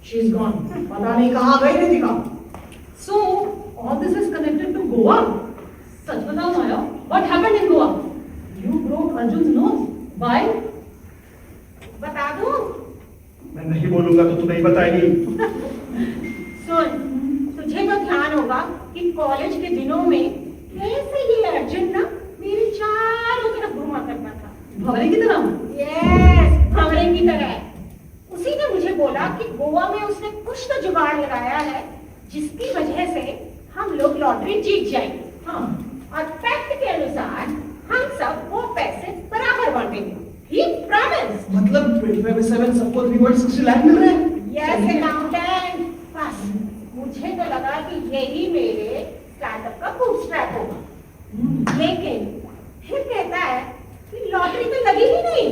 S4: she's gone. पता नहीं कहाँ गई Ritika.
S5: So all this is connected to Goa. सच बताओ माया, what happened in Goa? You broke Arjun's nose. Why?
S7: बता दूं?
S6: मैं नहीं बोलूंगा तो तू नहीं बताएगी.
S7: सुन, तुझे तो ध्यान होगा कि कॉलेज के दिनों में कैसे ये अर्जुन ना मेरे चारों तरफ घुमा करता था.
S5: भंवरे की तरह.
S7: यस, भंवरे की तरह. उसी ने मुझे बोला कि गोवा में उसने कुछ तो जुगाड़ लगाया है जिसकी वजह से हम लोग लॉटरी जीत जाएंगे. हाँ, और फैक्ट के अनुसार हम सब वो पैसे बराबर बांटेंगे. ही प्रॉमिस.
S2: मतलब 25/7 सबको 360 लाख मिल रहे हैं.
S7: Yes accountant. बस मुझे तो लगा कि यही मेरे स्टार्टअप का बूटस्ट्रैप होगा, लेकिन फिर कहता है कि लॉटरी तो लगी ही नहीं।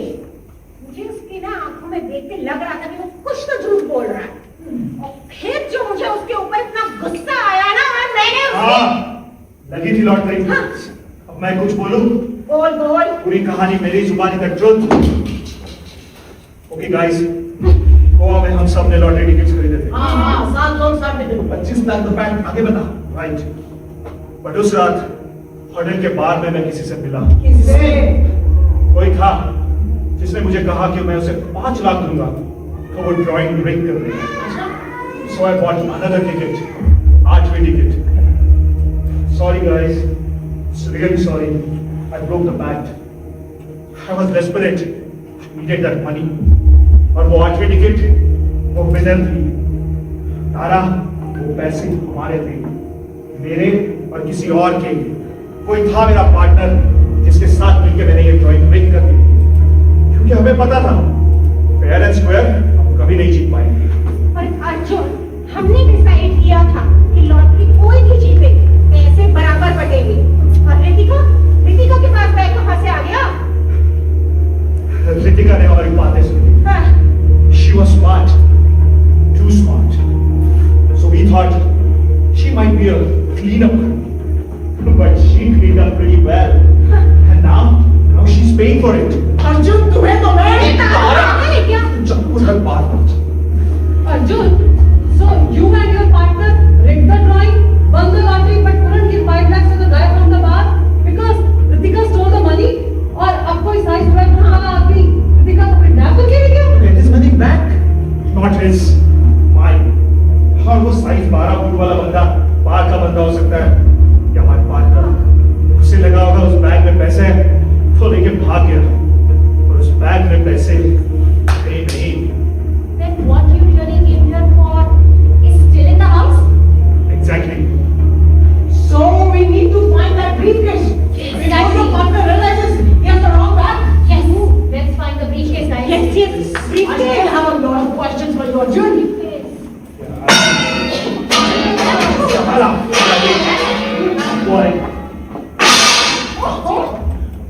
S7: मुझे उसकी ना आंखों में देख के लग रहा था कि वो कुछ तो झूठ बोल रहा है। और फिर जो मुझे उसके ऊपर इतना गुस्सा आया ना, और मैंने उससे
S6: लगी थी लॉटरी।
S7: हाँ।
S6: अब मैं कुछ बोलूं?
S7: बोल बोल।
S6: पूरी कहानी मेरी जुबानी the truth. Okay guys, Goa में हम सब ने लॉटरी टिकट्स खरीदे थे।
S4: हाँ, साल 2 साल में
S2: 25 लाख रुपए। आगे बता।
S6: राइट। बट उस रात होटल के बार में मैं किसी से मिला।
S4: किससे?
S6: कोई था जिसने मुझे कहा कि मैं उसे 5 लाख दूंगा तो वो ड्राइंग रिंग कर देगा। So I bought another ticket, 8वीं ticket. Sorry guys, it's really sorry. I broke the pact. I was desperate. I needed that money. और वो 8वीं ticket, वो विनर थी। तारा, वो पैसे हमारे थे, मेरे और किसी और के। कोई था मेरा पार्टनर जिसके साथ मिलकर मैंने ये ड्राइंग रिंग कर दी, क्योंकि हमें पता था फेयर एंड स्क्वायर हम कभी नहीं जीत पाएंगे।
S7: और अर्जुन, हमने डिसाइड किया था कि लॉटरी कोई भी जीते, पैसे बराबर बटेंगे। और रितिका के पास बैग कहां से आ गया?
S6: रितिका ने हमारी बातें सुनी।
S7: हाँ।
S6: She was smart, too smart. So we thought she might be a cleanup, but she cleaned up pretty well. And now she's paying for it.
S4: Arjun, तुम्हें तो मैं
S7: अरे क्या?
S2: चप्पू से बात मत।
S5: Arjun, so you and your partner rigged the drawing, won the lottery, but couldn't give 5 lakhs to the guy from the bar because Ritika stole the money. और अब कोई साइज ट्वेल्व वाला आदमी रितिका को किडनैप करके ले गया।
S2: Get his money back.
S6: Not his, mine. और वो साइज 12 फुट वाला बंदा बाहर का बंदा हो सकता है या हमारे पार्टनर। उसे लगा होगा उस बैग में पैसे हैं तो लेके भाग गया, और उस बैग में पैसे नहीं।
S3: Then what you really came here for is still in the house?
S6: Exactly.
S4: So we need to find that briefcase. Before
S3: Exactly.
S4: your partner realizes he has the wrong bag.
S3: Yes. Let's find the briefcase, guys.
S7: Yes.
S4: I still have a lot of questions for you, Arjun.
S6: Boy,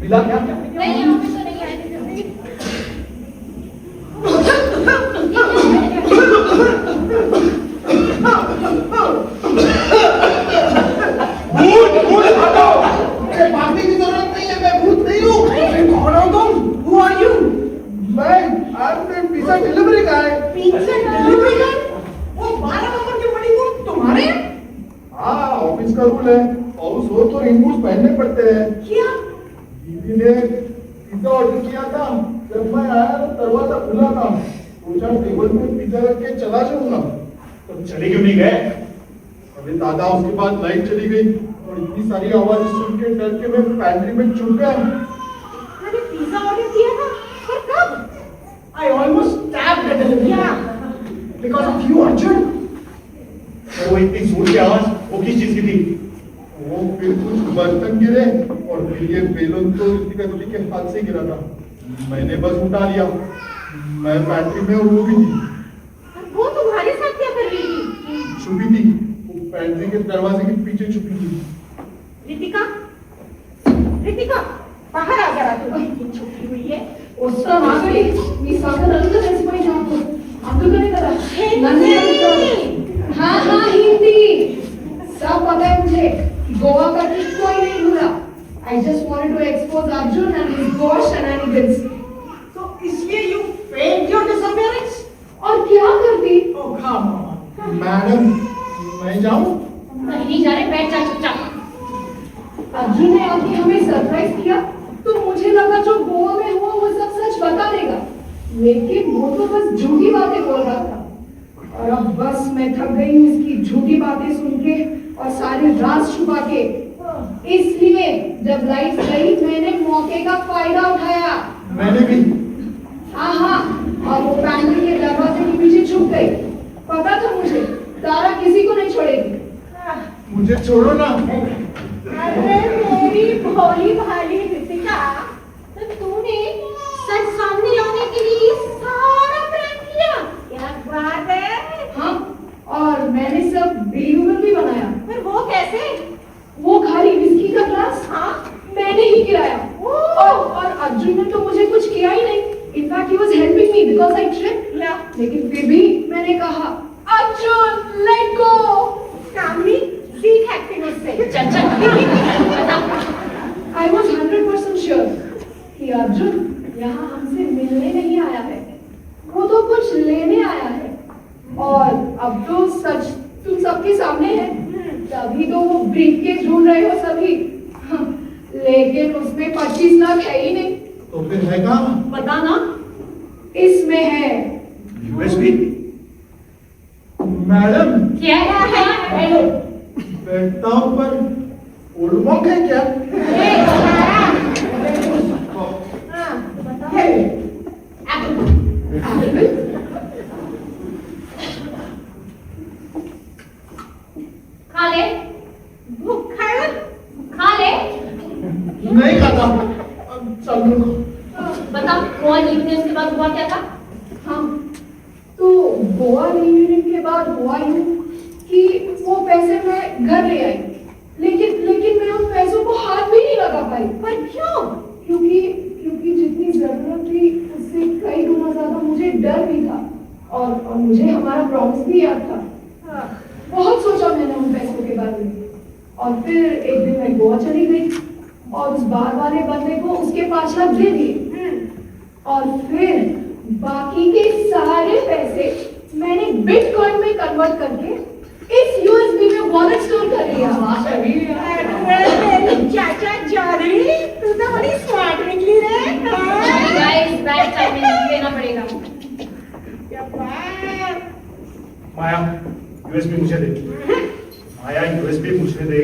S2: मिला क्या?
S3: नहीं, यहाँ पे तो नहीं आए थे।
S2: भूत हटाओ। मुझे भागने की जरूरत नहीं है, मैं भूत नहीं हूँ।
S4: अरे कौन हो तुम? Who are you?
S2: मैं पिज्जा डिलीवरी गाय।
S4: Pizza delivery guy? वो 12 नंबर की बड़ी बूट तुम्हारे हैं?
S2: हाँ, ऑफिस का रूल है, हाउस हो तो रिंग बूट्स पहनने पड़ते हैं।
S4: क्या?
S2: दीदी ने पिज्जा ऑर्डर किया था, जब मैं आया तो दरवाजा खुला था, सोचा टेबल पे पिज्जा रख के चला जाऊंगा।
S6: तुम चले क्यों नहीं गए?
S2: अरे दादा, उसके बाद लाइट चली गई और इतनी सारी आवाज सुन के डर के मैं पैंट्री में छुप गया।
S7: मैंने पिज्जा ऑर्डर किया था, पर कब?
S4: I almost stabbed the delivery guy. Because of you, Arjun.
S6: वो इतनी जोर की आवाज वो किस चीज की थी?
S2: वो फिर कुछ बर्तन गिरे और फिर ये बेलून तो रितिका दीदी के हाथ से गिरा था, मैंने बस उठा लिया। मैं पैंट्री में और वो भी थी,
S7: और वो तुम्हारे साथ क्या कर रही थी?
S2: छुपी थी, वो पैंट्री के दरवाजे के पीछे छुपी थी।
S7: रितिका, बाहर आ जरा, तू छुपी हुई है।
S5: उसका मागे मी सागर अंदर रेसिपी आपको अब्दुल करे करा हाँ हिंदी सब पता है मुझे। गोवा का ट्रिप कोई नहीं भूला। I just wanted to expose Arjun and his Goa shenanigans.
S4: So इसलिए you faked your disappearance?
S5: और क्या करती?
S4: Oh come on.
S2: मैडम, मैं जाऊं?
S3: नहीं जा रहे, बैठ जा चुपचाप।
S5: अर्जुन ने आके हमें सरप्राइज किया तो मुझे लगा जो गोवा में हुआ वो सब सच बता देगा, लेकिन वो तो बस झूठी बातें बोल रहा था। और अब बस मैं थक गई हूँ इसकी झूठी बातें सुन के और सारे राज छुपा के। इसलिए जब लाइट गई मैंने मौके का फायदा उठाया।
S2: मैंने भी।
S5: हाँ, और वो पैंट्री के दरवाजे के पीछे छुप गई। पता था मुझे तारा किसी को नहीं छोड़ेगी।
S2: मुझे छोड़ो ना।
S7: अरे मेरी भोली भाली रितिका, तो तूने सच सामने लाने के लिए सारा प्लान किया? क्या बात है?
S5: हाँ, और मैंने सब बिलीवेबल भी बनाया।
S7: पर वो कैसे?
S5: वो खाली विस्की का ग्लास मैंने ही गिराया और अर्जुन ने तो मुझे कुछ किया ही नहीं। In fact he was helping me because I tripped. लेकिन फिर भी मैंने कहा अर्जुन लेट गो।
S7: कामनी सीख एक्टिंग उससे।
S5: I was 100% sure कि अर्जुन यहाँ हमसे मिलने नहीं आया है, वो तो कुछ लेने आया है। और अब तो सच तुम सबके सामने है, तभी तो वो ब्रीफकेस ढूंढ रहे हो सभी। लेकिन उसमें 25 लाख है ही नहीं।
S2: तो फिर है कहाँ?
S5: बताना। इसमें है
S6: यूएसबी।
S2: मैडम
S3: क्या है?
S2: बैठता हूँ पर ओल्ड मॉन्क है क्या?
S3: खा ले,
S7: भूखा है?
S3: खा ले।
S2: नहीं खाता। चल लो।
S3: बता, गोवा यूनियन के बाद हुआ क्या था?
S5: हाँ, तो गोवा रियूनियन के बाद हुआ यूं कि वो पैसे मैं घर ले आई, लेकिन मैं उन पैसों को हाथ भी नहीं लगा पाई।
S7: पर क्यों?
S5: क्योंकि जितनी जरूरत थी उससे कई गुना ज्यादा मुझे डर भी था और मुझे हमारा प्रॉमिस भी याद था। बहुत सोचा मैंने उन पैसों के बारे में और फिर एक दिन मैं गोवा चली गई और उस बार वाले बंदे को उसके 5 लाख दे दिए और फिर बाकी के सारे पैसे मैंने बिटकॉइन में कन्वर्ट करके इस यूएसबी में वॉलेट स्टोर कर लिया।
S7: मेरी चाचा जानी, तू तो बड़ी स्मार्ट निकली रे।
S3: गाइस, बैड टाइमिंग लेना पड़ेगा।
S6: माया, यूएसबी मुझे दे। माया, यूएसबी मुझे दे।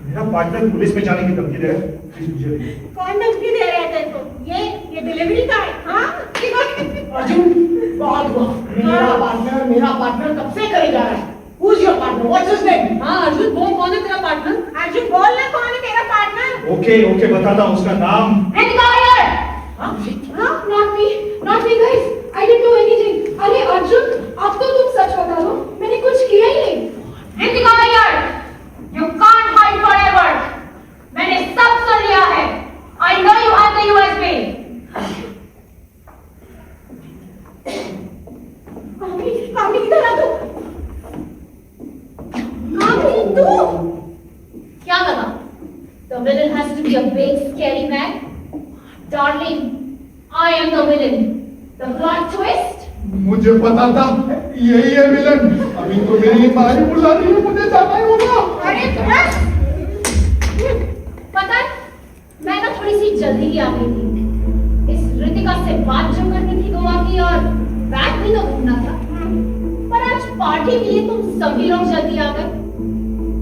S6: मेरा पार्टनर पुलिस में जाने की धमकी दे रहा है, प्लीज मुझे दे।
S7: कौन धमकी दे रहा है तेरे को? ये डिलीवरी का है? हाँ?
S4: अर्जुन बहुत हुआ। मेरा पार्टनर कब से करे जा रहा है। Who's your partner? What's his name?
S5: हाँ अर्जुन, वो कौन है तेरा पार्टनर?
S7: अर्जुन बोल ना, कौन है तेरा पार्टनर?
S6: ओके बताता हूँ उसका नाम।
S5: Not me guys, I didn't do anything। अरे अर्जुन, अब तो तुम सच बता दो, मैंने कुछ किया ही नहीं।
S3: You can't hide forever. मैंने सब सुन लिया है। I know you have the USB.
S7: कामनी किधर है तू? कामनी तू?
S3: क्या लगा? The villain has to be a big scary man. Darling, I am the villain. The plot twist?
S2: मुझे पता था यही है विलन। अभी तो मेरी मारी बुला रही है, मुझे जाना ही होगा।
S7: अरे बस!
S3: पता है, मैं ना थोड़ी सी जल्दी ही आ गई थी। इस रितिका से बात जो करनी थी गोवा की और बैग भी तो घूमना था। पर आज पार्टी के लिए तुम सभी लोग जल्दी आ गए।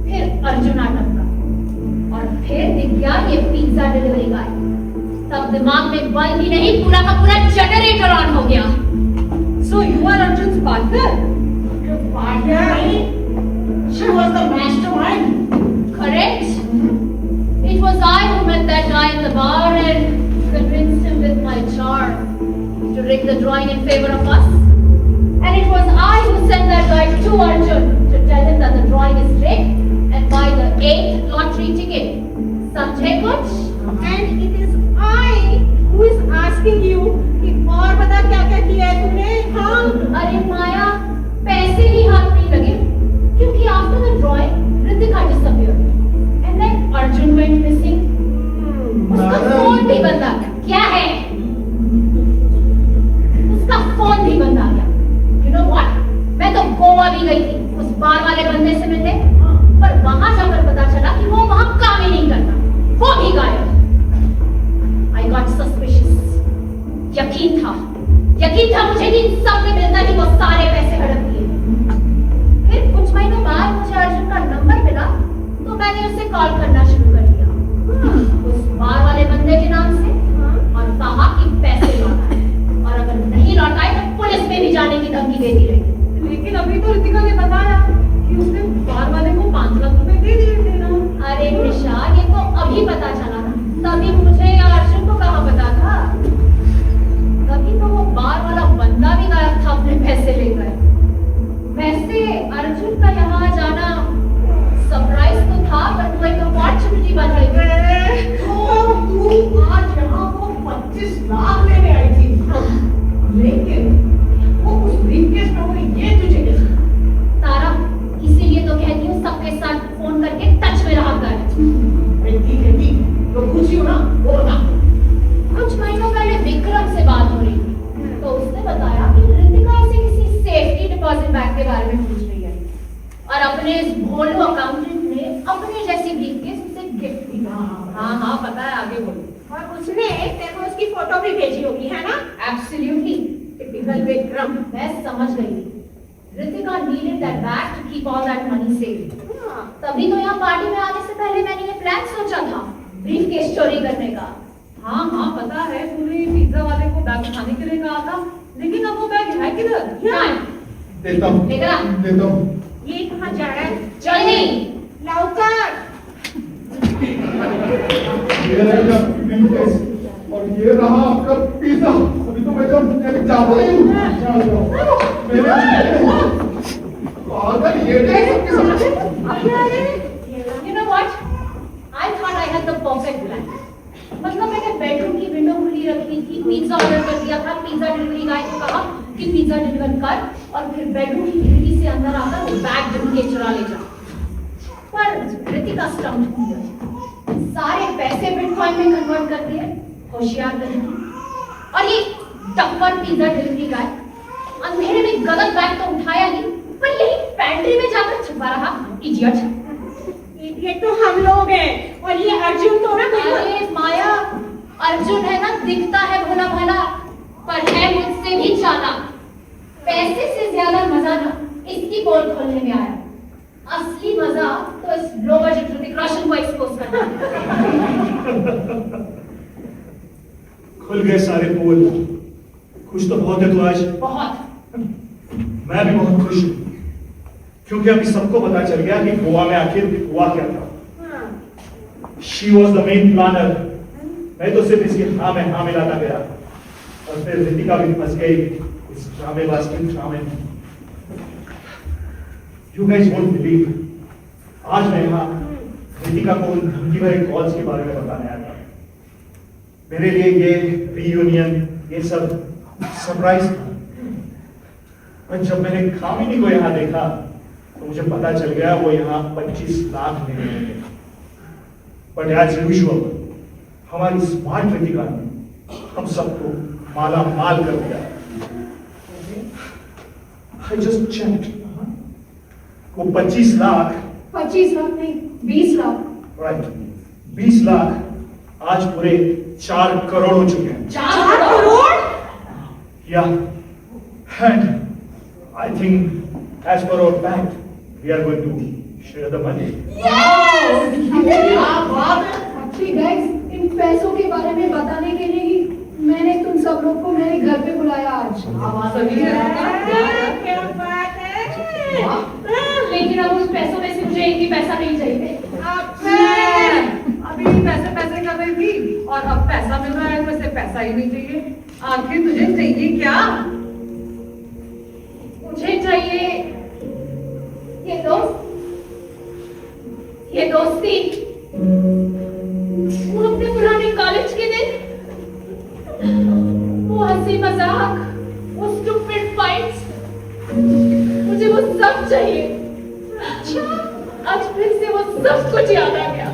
S3: फिर अर्जुन आ टपका और फिर दिख गया ये पिज्जा डिलीवरी गाय। तब दिमाग में बल्ब ही नहीं, पूरा का पूरा जनरेटर ऑन हो गया।
S5: So you are Arjun's partner?
S7: Partner? She was the mastermind.
S3: Correct? It was I who met that guy in the bar and convinced him with my charm to rig the drawing in favor of us. And it was I who sent that guy to Arjun to tell him that the drawing is rigged and buy the 8th lottery ticket. Samjhe kuch?
S7: And it is I who is asking you कि और बता क्या-क्या किया है तूने? हाँ?
S3: अरे माया, पैसे ही हाथ नहीं लगे क्योंकि after the drawing, Ritika disappeared and then Arjun went missing. उसका फोन भी बंद आ गया। क्या है? उसका फोन भी बंद आ गया। You know what? मैं तो गोवा भी गई थी उस बार वाले बंदे से मिलने, पर वहां जाकर पता चला कि वो वहां काम ही नहीं करता, वो भी गायब। अपने इस भोलू अकाउंटेंट ने अपने जैसी ब्रीफकेस उसे गिफ्ट दी।
S5: हाँ पता है, आगे बोलो।
S7: और उसने तेरे को उसकी फोटो भी भेजी होगी, है ना?
S3: एब्सोल्युटली।
S7: टिपिकल विक्रम।
S3: मैं समझ गई थी। Ritika needed that bag to keep all that money safe। तभी तो यहाँ पार्टी में आने से पहले मैंने ये प्लान सोचा था, ब्रीफकेस चोरी करने का।
S5: हाँ पता है, तूने पिज्जा वाले को बैग उठाने के लिए कहा था, लेकिन अब वो बैग है किधर?
S2: देता हूँ,
S3: लेकर आ।
S2: देता हूँ।
S7: ये कहाँ जा रहा है?
S3: चल नहीं।
S7: लौकर।
S2: ये रहेगा ब्रीफकेस और ये रहा आपका पिज्जा। अभी तो मैं जब जा रही हूँ। पागल ये
S3: You know what? I thought I had the perfect plan। मतलब मैंने बेडरूम की विंडो खुली रखी थी, पिज्जा ऑर्डर कर दिया था, पिज्जा डिलीवरी गाय को कहा कि पिज्जा डिलीवर कर और फिर बेडरूम की खिड़की से अंदर आकर वो बैग ढूंढ के चुरा ले जा। पर रितिका स्टम्प हुई। सारे पैसे बिटकॉइन में कन्वर्ट कर दिए, होशियार लड़की। और ये टप्पर पिज्जा डिलीवरी गाय अंधेरे में गलत बैग तो उठाया ही, पर यही पैंट्री में जाकर छुपा रहा। इडियट।
S7: ये तो हम लोग हैं और ये अर्जुन तो ना
S3: अरे माया, अर्जुन है ना, दिखता है भोला भला, पर है मुझसे भी चालाक। पैसे से ज्यादा मजा ना इसकी पोल खोलने में आया। असली मजा तो इस लो बजट ऋतिक रोशन को एक्सपोज करना।
S6: खुल गए सारे पोल। खुश तो बहुत है तू आज।
S3: बहुत।
S6: मैं भी बहुत खुश हूँ, क्योंकि अभी सबको पता चल गया कि गोवा में आखिर हुआ क्या था। She was the main planner। मैं तो सिर्फ इसकी हाँ में हाँ मिलाता गया और फिर रितिका भी फंस गई इस ड्रामेबाज के ड्रामे में। You guys won't believe, आज मैं यहाँ रितिका को उन धमकी भरे कॉल्स के बारे में बताने आया था। मेरे लिए ये रीयूनियन, ये सब सरप्राइज था। पर जब मैंने कामिनी को यहाँ देखा तो मुझे पता चल गया वो यहाँ 25 लाख लेने लगे। बट एज यूजुअल हमारी स्मार्ट रितिका ने हम सबको माला माल कर दिया। I just checked। वो 25 लाख
S1: 25 लाख नहीं, 20 लाख।
S6: राइट, 20 लाख आज पूरे 4 करोड़ हो चुके हैं।
S7: 4 करोड़?
S6: या and I think as per our pact we are going to share the money।
S1: क्या बात है। Actually guys, इन पैसों के बारे में बताने के लिए ही मैंने तुम सब लोग को मेरे घर पे बुलाया आज।
S7: क्या बात है?
S3: लेकिन अब उस पैसों में से मुझे एक भी पैसा नहीं चाहिए।
S5: अभी पैसे कर रही थी और अब पैसा मिल रहा है तो इसे पैसा ही नहीं चाहिए। आखिर तुझे चाहिए क्या?
S3: मुझे चाहिए ये दोस्ती, वो अपने पुराने कॉलेज के दिन, वो हंसी मजाक, वो स्टूपिड फाइट्स, मुझे वो सब चाहिए। आज फिर से वो सब कुछ याद आ गया।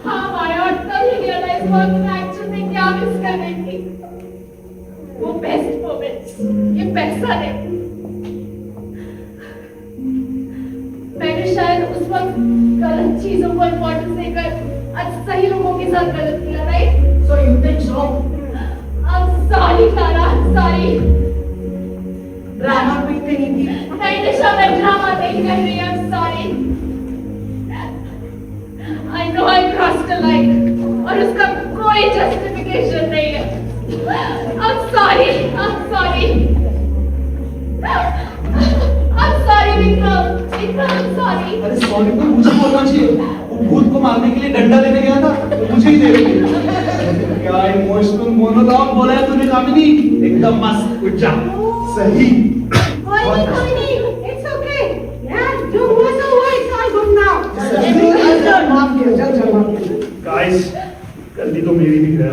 S3: हाँ माया, और तभी रियलाइज हुआ कि मैं एक्चुअली में क्या मिस कर रही थी। वो बेस्ट मोमेंट्स, ये पैसा नहीं। मैंने शायद उस वक्त गलत चीजों को इम्पोर्टेंस देकर आज सही लोगों के साथ गलत किया, right?
S4: So you think so?
S3: I'm sorry Clara, I'm sorry।
S4: Drama कोई नहीं थी।
S3: नहीं निशा, मैं ड्रामा नहीं कर रही, I'm sorry। I know I crossed a line और उसका कोई justification नहीं है। I'm sorry, I'm sorry। I'm sorry Vikram, I'm sorry।
S2: अरे सॉरी तो मुझे बोलना चाहिए। वो भूत को मारने के लिए डंडा लेने गया था तो मुझे ही दे रही थी। क्या इमोशनल मोनोलॉग बोला है तूने कामिनी, एकदम मस्त। गुड जॉब, सही।
S7: कोई नहीं, it's okay। Yeah, जो हुआ सो हुआ, it's all good now।
S4: चल माफ किया, चल माफ किया।
S6: गाइस, गलती तो मेरी भी है।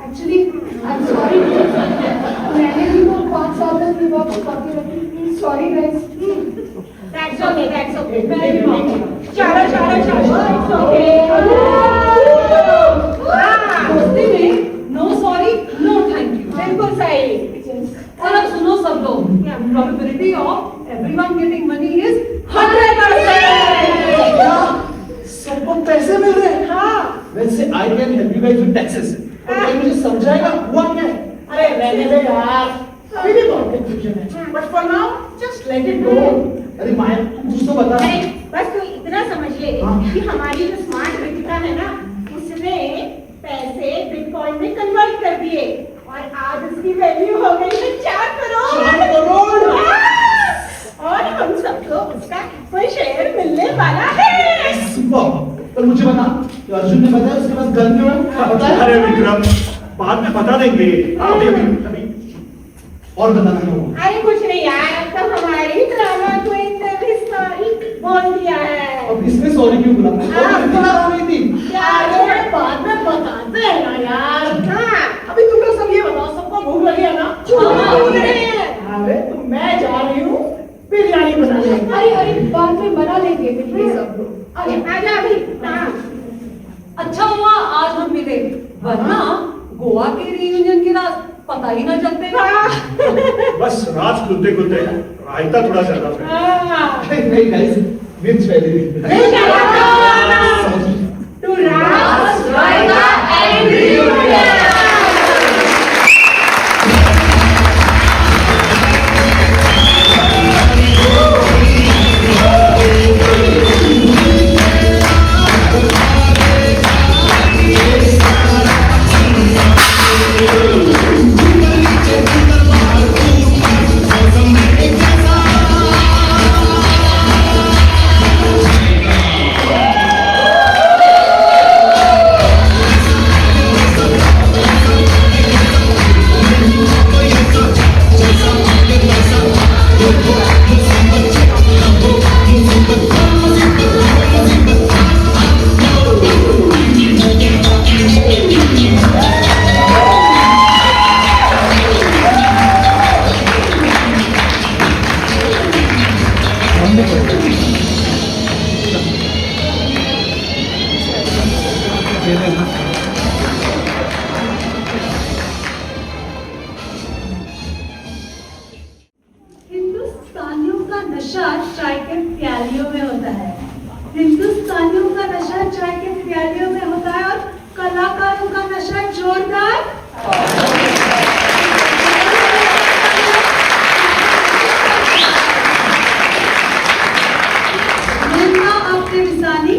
S1: Actually, I'm sorry। मैंने भी वो 5 साल तक ये बात छुपा के रखी। Sorry guys।
S7: That's okay, that's okay।
S1: मैं भी माफ
S7: चलो, it's okay।
S5: दोस्ती में no sorry no thank you.
S7: बिल्कुल सही।
S5: और अब सुनो सब लोग, probability of everyone on getting money is 100%.
S2: सबको पैसे मिल रहे हैं।
S4: हाँ
S2: वैसे I can help you guys with taxes। और कोई मुझे समझाएगा हुआ क्या है?
S4: अरे रहने दे यार अभी भी बहुत कंफ्यूजन है but for now just let it go
S2: अरे माया तुम कुछ तो बता।
S7: अरे बस तू इतना समझ ले
S2: हाँ।
S7: कि हमारी जो स्मार्ट रितिका है ना उसने पैसे बिटकॉइन में कन्वर्ट कर दिए और आज उसकी वैल्यू हो गई है 4 करोड़।
S2: 4 करोड़?
S7: और हम सबको उसका कोई शेयर मिलने वाला है।
S2: सुपर। पर मुझे बता कि अर्जुन ने बताया उसके पास गन क्यों है? पता है?
S6: अरे विक्रम बाद में बता देंगे अभी
S2: और बताना क्या हुआ?
S7: अरे कुछ नहीं यार अब तो हमारी ड्रामा क्वीन ने भी सॉरी बोल दिया है।
S2: अब इसमें सॉरी क्यों बोला?
S7: हाँ।
S2: और इतना रो रही थी।
S4: यार बाद में बताते हैं ना यार
S7: हाँ।
S4: अभी तुम लोग सब ये बताओ सबको भूख लगी है ना
S7: हाँ, भूख लगी है।
S4: अरे तो मैं जा रही हूँ बिरयानी बनाने
S5: अरे बाद में बना लेंगे फिर सब लोग।
S7: अरे आजा अभी। हाँ।
S5: अच्छा हुआ आज हम मिले, वरना गोवा के रियूनियन के राज पता ही ना चलते।
S6: बस रात खुलते खुलते रायता थोड़ा ज्यादा है।
S2: नहीं गाइस मिर्च पहले नहीं।
S7: To Raj, Raita and Reunion.
S5: हिंदुस्तानियों का नशा चाय के प्यालियों में होता है। हिंदुस्तानियों का नशा चाय के प्यालियों में होता है और कलाकारों का नशा जोरदार मेघना आपके विसानी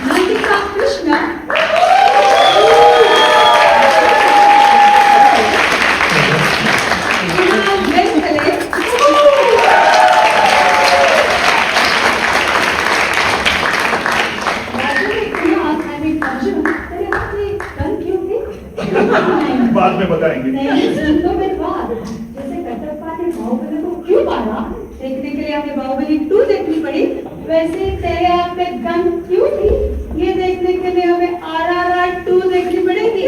S5: नंदिका कृष्णा
S6: बाद में बताएंगे।
S5: देखने के लिए हमें बाहुबली 2 देखनी पड़ी, वैसे तेरे हाथ में गन क्यों थी ये देखने के लिए हमें RRR 2 देखनी पड़ेगी।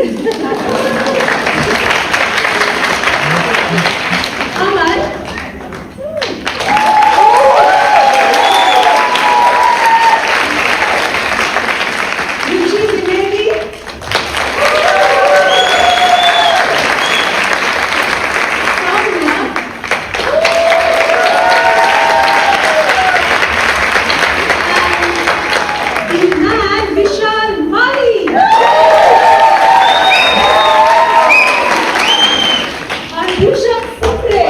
S5: अमर रुचि Dwivedi Kamya and Vishal Mali and Bhushan Supre